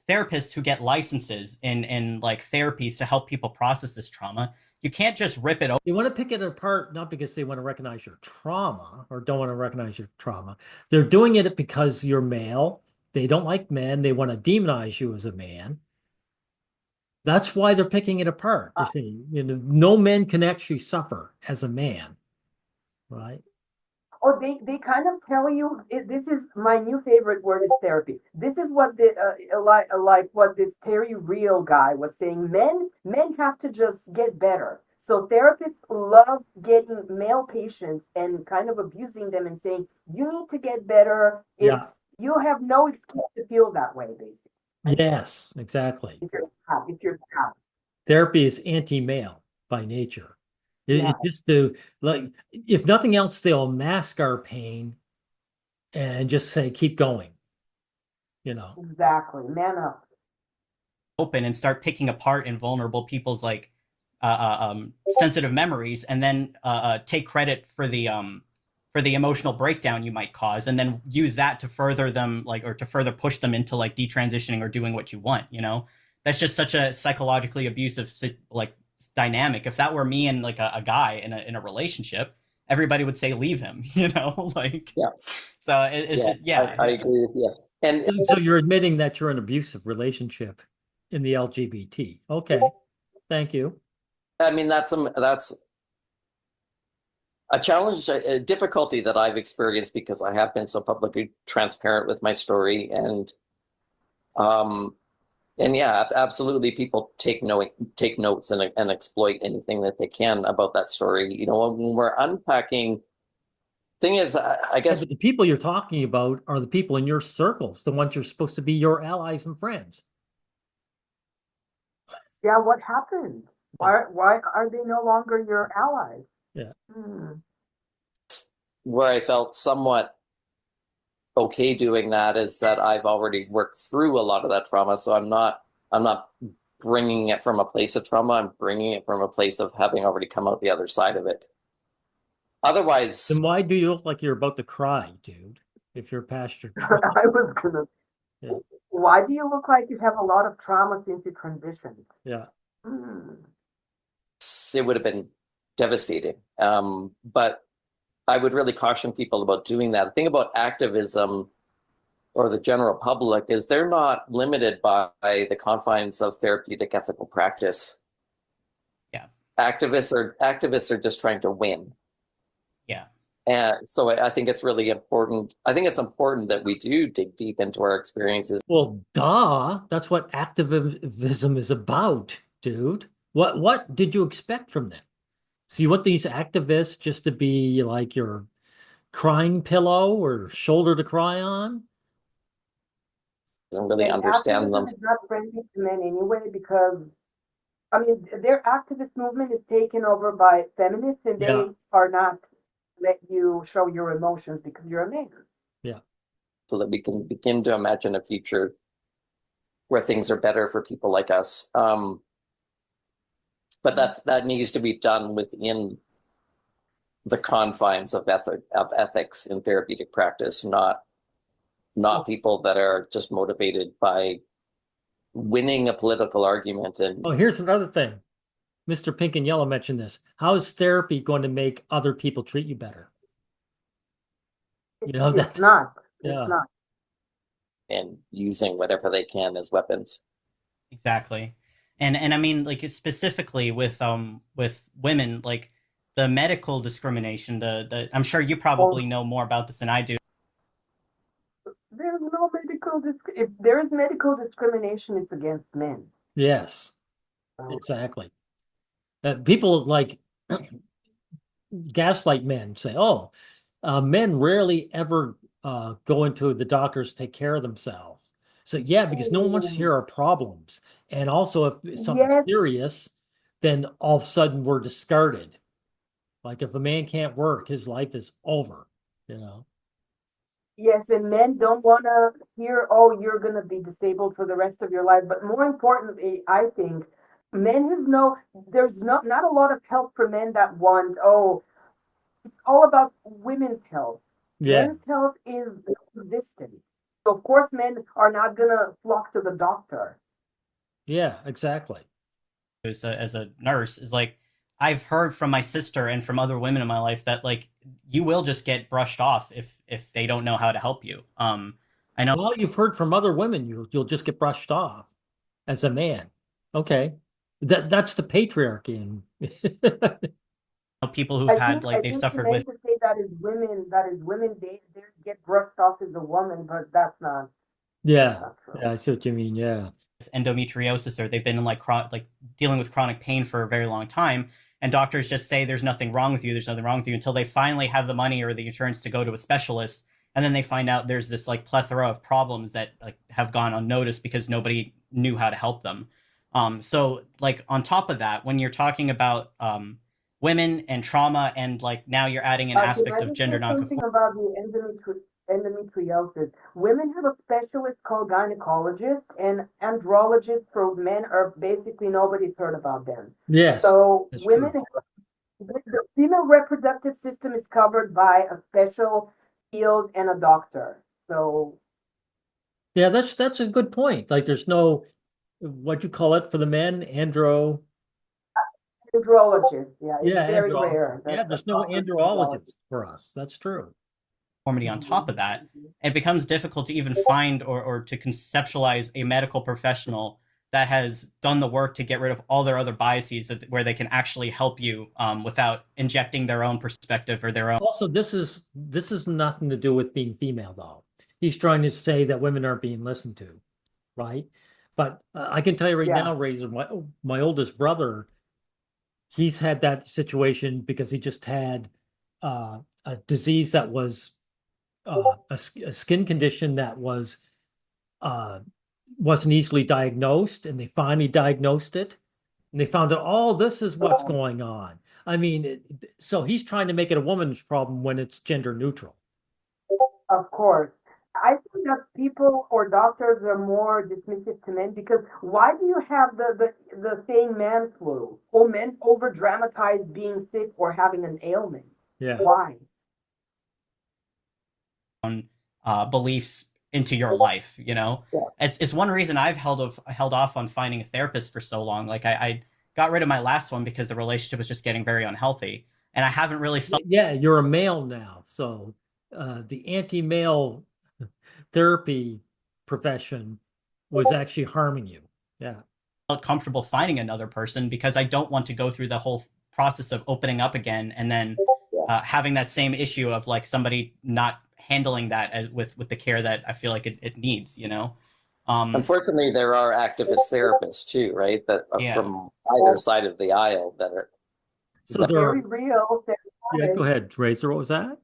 therapists who get licenses in like therapies to help people process this trauma. You can't just rip it open. They want to pick it apart, not because they want to recognize your trauma or don't want to recognize your trauma. They're doing it because you're male. They don't like men. They want to demonize you as a man. That's why they're picking it apart. They're saying, no man can actually suffer as a man. Right? Or they kind of tell you, this is my new favorite word is therapy. This is what like what this Terry Real guy was saying. Men have to just get better. So therapists love getting male patients and kind of abusing them and saying, you need to get better. Yeah. You have no excuse to feel that way, basically. Yes, exactly. If you're trapped. Therapy is anti-male by nature. Yeah. It's just to, like, if nothing else, they'll mask our pain and just say, keep going. Exactly. Man up. Open and start picking apart invulnerable people's like sensitive memories, and then take credit for the emotional breakdown you might cause, and then use that to further them, like, or to further push them into like detransitioning or doing what you want. That's just such a psychologically abusive like dynamic. If that were me and like a guy in a relationship, everybody would say leave him. Like, Yeah. So it's yeah, just, yeah. I agree with you. And So you're admitting that you're in an abusive relationship in the LGBT. Okay. Thank you. I mean, that's a challenge, a difficulty that I've experienced because I have been so publicly transparent with my story, and yeah, absolutely, people take notes and exploit anything that they can about that story. When we're unpacking, thing is, I guess But the people you're talking about are the people in your circles, the ones you're supposed to be your allies and friends. Yeah, what happened? Why are they no longer your allies? Yeah. Where I felt somewhat okay doing that is that I've already worked through a lot of that trauma, so I'm not bringing it from a place of trauma. I'm bringing it from a place of having already come out the other side of it. Otherwise, Then why do you look like you're about to cry, dude? If you're past your trauma. I was gonna. Yeah. Why do you look like you have a lot of trauma since you transitioned? Yeah. It would have been devastating. But I would really caution people about doing that. The thing about activism or the general public is they're not limited by the confines of therapeutic ethical practice. Yeah. Activists are just trying to win. Yeah. And so I think it's really important. I think it's important that we do dig deep into our experiences. Well, duh. That's what activism is about, dude. What did you expect from them? So you want these activists just to be like your crying pillow or shoulder to cry on? And really And understand them. activism is not friendly to men anyway, because I mean their activist movement is taken over by feminists, and Yeah. they are not let you show your emotions because you're a man. Yeah. So that we can begin to imagine a future where things are better for people like us. But that needs to be done within the confines of ethics in therapeutic practice, not people that are just motivated by winning a political argument. And Oh, here's another thing. Mr. Pink and Yellow mentioned this. How is therapy going to make other people treat you better? It's not. Yeah. It's not. and using whatever they can as weapons. Exactly. And I mean, like, specifically with women, like, the medical discrimination, the I'm sure you probably know more about this than I do. There's no if there is medical discrimination, it's against men. Yes, So, exactly. People like gaslight men say, "Oh, men rarely ever go into the doctors to take care of themselves." So yeah, because no one wants to hear our problems, and also if something's yes, serious, then all of a sudden we're discarded. Like if a man can't work, his life is over. You know? yes, and men don't want to hear, oh, you're going to be disabled for the rest of your life. But more importantly, I think men have no, there's not a lot of help for men that want, oh, it's all about women's health. Yeah, Men's health is existent. So of course men are not going to flock to the doctor. yeah, exactly. As a nurse is like I've heard from my sister and from other women in my life that like you will just get brushed off if they don't know how to help you. I know Well, you've heard from other women, you'll just get brushed off as a man. Okay, that's the patriarchy, and people who've had I like they've think suffered men with to say that is women, they get brushed off as a woman, but that's yeah, not true. yeah, I see what you mean. Yeah, endometriosis or they've been in like dealing with chronic pain for a very long time, and doctors just say there's nothing wrong with you, there's nothing wrong with you, until they finally have the money or the insurance to go to a specialist, and then they find out there's this like plethora of problems that like have gone unnoticed because nobody knew how to help them. So like on top of that, when you're talking about women and trauma, and like now you're adding an Can aspect I of just gender say something nonconformity. about the endometriosis? Women have a specialist called gynecologist, and andrologists for men are basically nobody's heard about them. yes, So that's women, true. the female reproductive system is covered by a special field and a doctor. So Yeah, that's a good point. Like, there's no what you call it for the men, andrologist, yeah, it's yeah, very andrologist. rare Yeah, that the there's no doctor is andrologist. andrologist for us. That's true. On top of that, it becomes difficult to even find or to conceptualize a medical professional that has done the work to get rid of all their other biases where they can actually help you without injecting their own perspective or their own. Also, this is nothing to do with being female, though. He's trying to say that women aren't being listened to, right? But I can tell you right Yeah. now, Razor, my oldest brother, he's had that situation because he just had a disease that was a skin condition that uh, wasn't easily diagnosed, and they finally diagnosed it, and they found out, oh, this is what's going on. I mean, so he's trying to make it a woman's problem when it's gender neutral. Of course. I think that people or doctors are more dismissive to men because why do you have the saying man flu? Or men over dramatize being sick or having an ailment? Yeah. Why? Beliefs into your life. You know, Yeah. it's one reason I've held off on finding a therapist for so long. Like I got rid of my last one because the relationship was just getting very unhealthy, and I haven't really felt. Yeah, you're a male now, so the anti-male therapy profession was actually harming you. Yeah. Felt comfortable finding another person because I don't want to go through the whole process of opening up again and then having that same issue of like somebody not handling that with the care that I feel like it needs, you know? Unfortunately, there are activist therapists too, right? That are Yeah. from either side of the aisle that are. So there Very are, real. yeah, go ahead, Razor. What was that?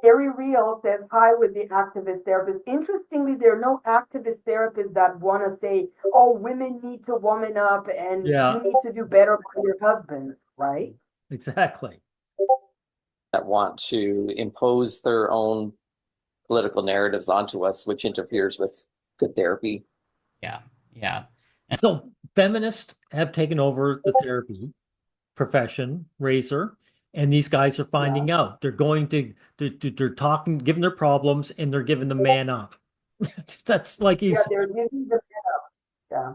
Very real says hi with the activist therapist. Interestingly, there are no activist therapists that want to say, oh, women need to woman up and Yeah, you need to do better for your husband, right? exactly. That want to impose their own political narratives onto us, which interferes with good therapy. Yeah. Yeah. So feminists have taken over the therapy profession, Razor, and these guys are Yeah. finding out. They're talking, giving their problems, and they're giving the man up. That's like you Yeah, said. they're giving the yeah.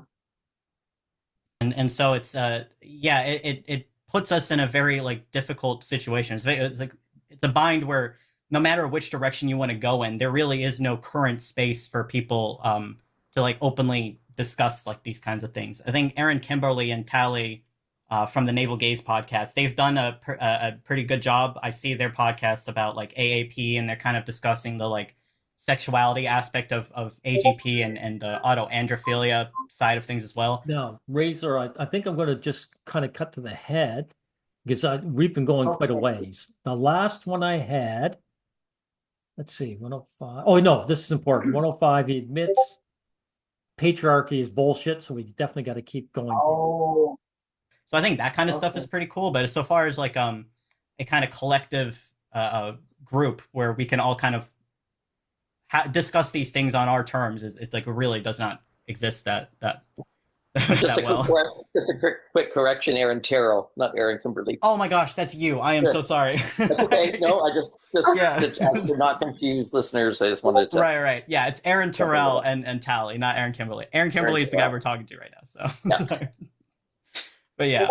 And so it's yeah, it puts us in a very like difficult situation. It's like it's a bind where no matter which direction you want to go in, there really is no current space for people to like openly discuss like these kinds of things. I think Aaron Kimberly and Tally from the Naval Gaze podcast. They've done a pretty good job. I see their podcast about like AAP, and they're kind of discussing the like sexuality aspect of AGP and the autoandrophilia side of things as well. Now, Razor, I think I'm going to just kind of cut to the head because we've been going quite a ways. The last one I had, let's see, 105. Oh, no, this is important. 105, he admits patriarchy is bullshit, so we definitely got to keep going. Oh, So I think that kind of stuff is pretty cool. But so far as like a kind of collective group where we can all kind of discuss these things on our terms, it's like it really does not exist that Just that well. a quick correction, Aaron Terrell, not Aaron Kimberly. Oh my gosh, that's you. I am Sure. so sorry. That's okay. No, I just Yeah. to not confuse listeners, I just wanted to. Right. Yeah, it's Aaron Terrell and Tally, not Aaron Kimberly. Aaron Kimberly is the guy we're talking to right now. So, Yeah. But yeah.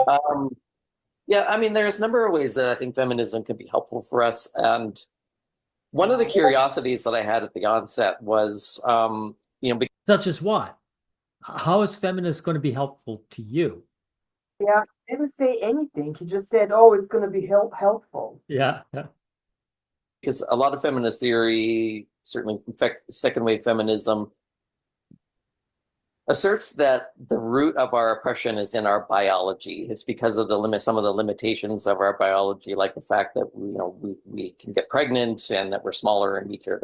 Yeah, I mean, there's a number of ways that I think feminism can be helpful for us. And one of the curiosities that I had at the onset was, Such as what? How is feminist going to be helpful to you? yeah. He didn't say anything. He just said, "Oh, it's going to be helpful." Yeah. because a lot of feminist theory, certainly in fact, second wave feminism, asserts that the root of our oppression is in our biology. It's because of some of the limitations of our biology, like the fact that we can get pregnant and that we're smaller and weaker.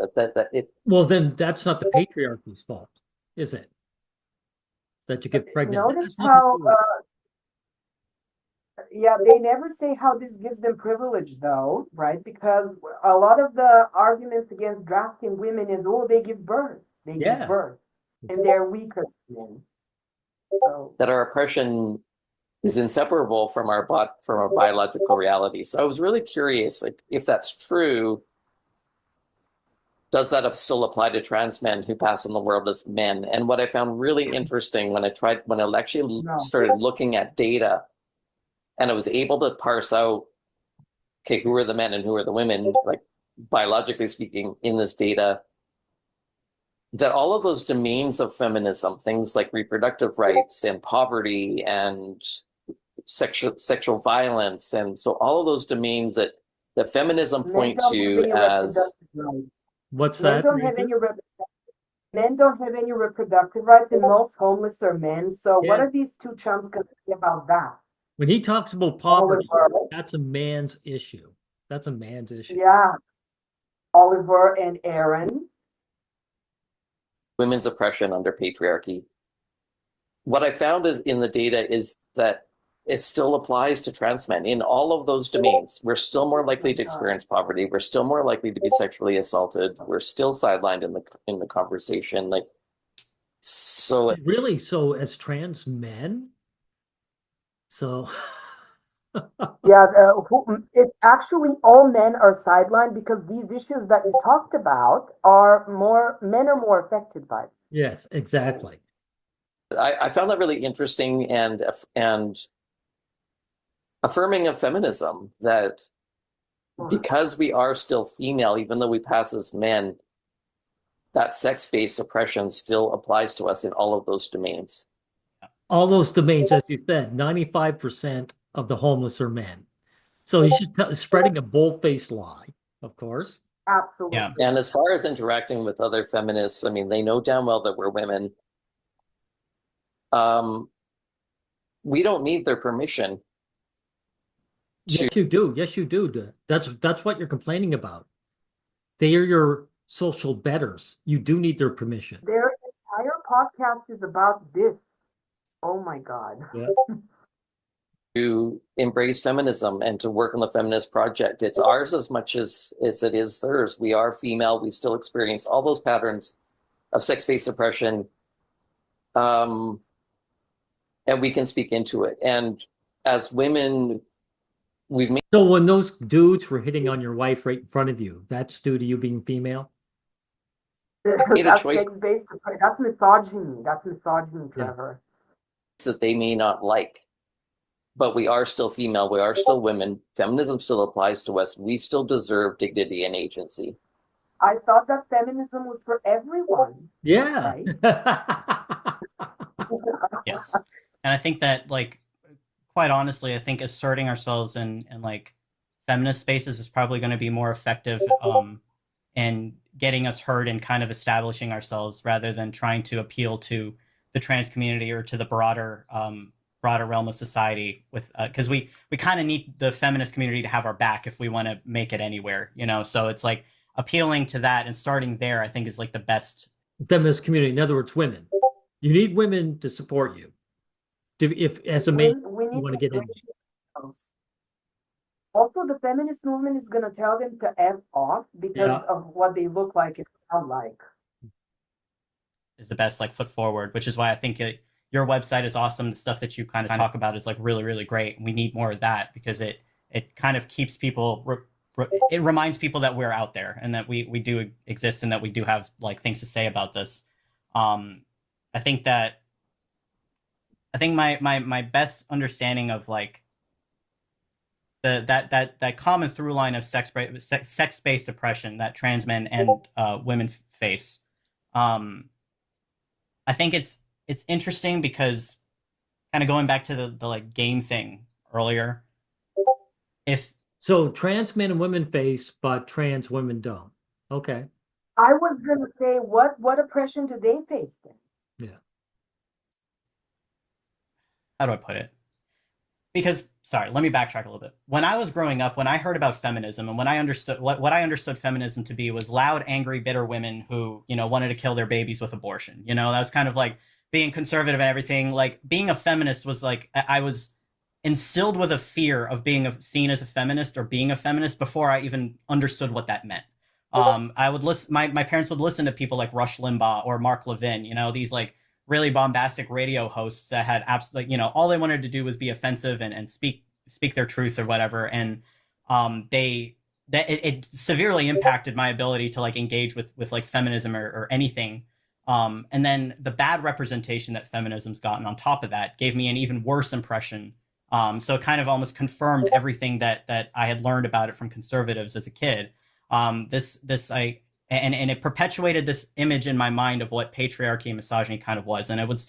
Well, then that's not the patriarchy's fault, is it? That you get pregnant. Notice how, yeah, they never say how this gives them privilege, though, right? Because a lot of the arguments against drafting women is, oh, they give birth. They give birth. And they're weaker than men. So. That our oppression is inseparable from our biological reality. So I was really curious, like, if that's true, does that still apply to trans men who pass in the world as men? And what I found really interesting when I actually started looking at data, and I was able to parse out, okay, who are the men and who are the women, like biologically speaking, in this data, that all of those domains of feminism, things like reproductive rights and poverty and sexual violence, and so all of those domains that feminism point to as what's that? Men don't have any reproductive rights, and most homeless are men. So what are these two chumps going to say about that? When he talks about poverty, that's a man's issue. That's a man's issue. Yeah, Oliver and Aaron. Women's oppression under patriarchy. What I found in the data is that it still applies to trans men in all of those domains. We're still more likely to experience poverty. We're still more likely to be sexually assaulted. We're still sidelined in the conversation. Like, so really, so as trans men, so yeah, it's actually all men are sidelined because these issues that you talked about men are more affected by it. Yes, exactly. I found that really interesting and affirming of feminism, that because we are still female, even though we pass as men, that sex-based oppression still applies to us in all of those domains. All those domains, as you said, 95% of the homeless are men. So he's just spreading a bold-faced lie, of course. Absolutely. Yeah. And as far as interacting with other feminists, I mean, they know damn well that we're women. We don't need their permission. Yes, you do. Yes, you do. That's what you're complaining about. They are your social betters. You do need their permission. Their entire podcast is about this. Oh my God. Yeah. To embrace feminism and to work on the feminist project. It's ours as much as it is theirs. We are female. We still experience all those patterns of sex-based oppression. And we can speak into it. And as women, So when those dudes were hitting on your wife right in front of you, that's due to you being female? made a choice That's misogyny. That's misogyny, Trevor. that they may not like. But we are still female. We are still women. Feminism still applies to us. We still deserve dignity and agency. I thought that feminism was for everyone. Yeah. Right? Yes. And I think that, like, quite honestly, I think asserting ourselves in like feminist spaces is probably going to be more effective in getting us heard and kind of establishing ourselves rather than trying to appeal to the trans community or to the broader realm of society with because we kind of need the feminist community to have our back if we want to make it anywhere, you know. So it's like appealing to that and starting there, I think, is like the best. Feminist community, in other words, women. You need women to support you. If as a man We you need want to to get in. embrace ourselves. Also, the feminist movement is going to tell them to F off because Yeah. of what they look like and sound like. Is the best like foot forward, which is why I think your website is awesome. The stuff that you kind of talk about is like really, really great. We need more of that because it kind of keeps people it reminds people that we're out there and that we do exist and that we do have like things to say about this. I think my best understanding of like that common through line of sex-based oppression that trans men and women face. I think it's interesting because kind of going back to the like game thing earlier. If So trans men and women face, but trans women don't. Okay. I was going to say, what oppression do they face then? Yeah. how do I put it? Because sorry, let me backtrack a little bit. When I was growing up, when I heard about feminism and when I understood what I understood feminism to be was loud, angry, bitter women who, you know, wanted to kill their babies with abortion. You know, that was kind of like being conservative and everything. Like being a feminist was like I was instilled with a fear of being seen as a feminist or being a feminist before I even understood what that meant. I would listen. My parents would listen to people like Rush Limbaugh or Mark Levin. You know, these like really bombastic radio hosts that had absolutely, you know, all they wanted to do was be offensive and speak their truth or whatever. And it severely impacted my ability to like engage with like feminism or anything. And then the bad representation that feminism's gotten on top of that gave me an even worse impression. So it kind of almost confirmed everything that I had learned about it from conservatives as a kid. And it perpetuated this image in my mind of what patriarchy and misogyny kind of was. And it was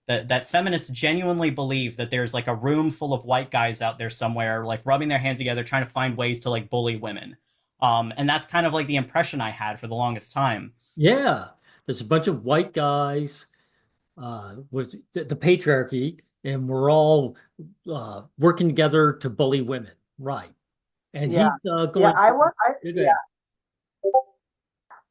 that feminists genuinely believe that there's like a room full of white guys out there somewhere, like rubbing their hands together, trying to find ways to like bully women. And that's kind of like the impression I had for the longest time. Yeah. There's a bunch of white guys with the patriarchy, and we're all working together to bully women. Right. And Yeah. he's Yeah, going.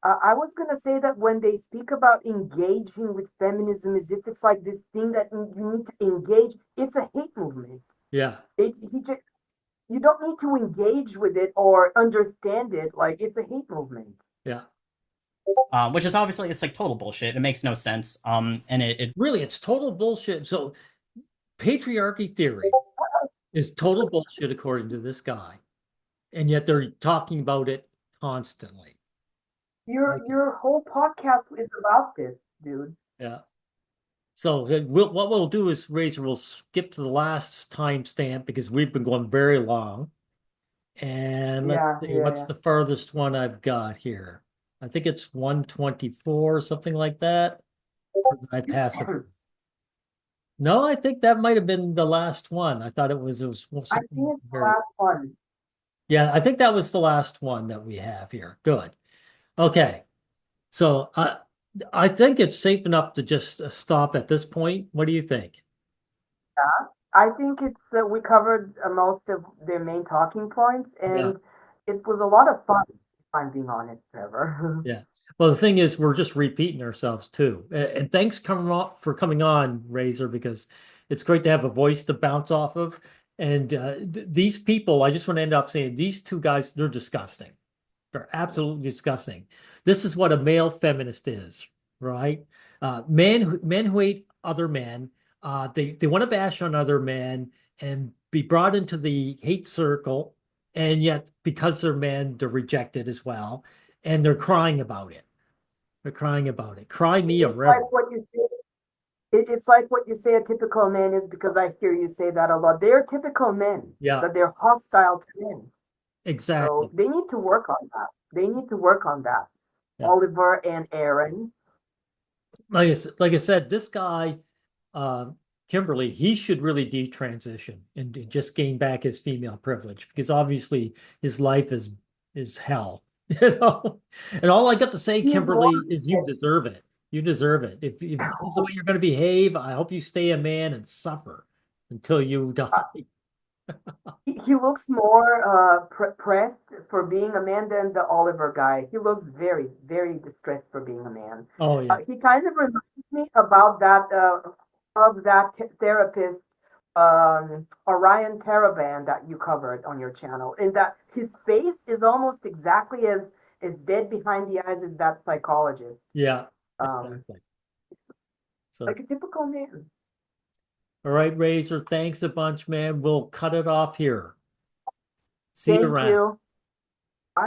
I was going to say that when they speak about engaging with feminism as if it's like this thing that you need to engage, it's a hate movement. Yeah. You don't need to engage with it or understand it. Like it's a hate movement. Yeah. Which is obviously it's like total bullshit. It makes no sense. And it Really, it's total bullshit. So patriarchy theory is total bullshit according to this guy. And yet they're talking about it constantly. Your whole podcast is about this, dude. Yeah. So what we'll do is, Razor, we'll skip to the last timestamp because we've been going very long. And let's see, what's the farthest one I've got here? I think it's 124, something like that. Or did I pass it? No, I think that might have been the last one. I thought it was I think it's the last one. Yeah, I think that was the last one that we have here. Good. Okay. So I think it's safe enough to just stop at this point. What do you think? Yeah, I think it's we covered most of their main talking points, and it was a lot of fun. If I'm being honest, Trevor. Yeah. Well, the thing is, we're just repeating ourselves too. And thanks for coming on, Razor, because it's great to have a voice to bounce off of. And these people, I just want to end up saying these two guys, they're disgusting. They're absolutely disgusting. This is what a male feminist is, right? Men who hate other men. They want to bash on other men and be brought into the hate circle, and yet because they're men, they're rejected as well, and they're crying about it. They're crying about it. Cry me a river. Like what you say. It's like what you say a typical man is, because I hear you say that a lot. They're typical men. Yeah. That they're hostile to men. Exactly. So they need to work on that. They need to work on that. Yeah. Oliver and Aaron. Like I said, this guy Kimberly, he should really detransition and just gain back his female privilege because obviously his life is hell, you know. And all I got to say, He's Kimberly, lost is you it. deserve it. You deserve it. If this is the way you're going to behave, I hope you stay a man and suffer until you die. He looks more pressed for being a man than the Oliver guy. He looks very, very distressed for being a man. Oh yeah, He kind of reminds me about that of that therapist Orion Caravan that you covered on your channel. In that his face is almost exactly as dead behind the eyes as that psychologist. yeah, Um, exactly. So, like a typical man. all right, Razor, thanks a bunch, man. We'll cut it off here. See you Thank around. you.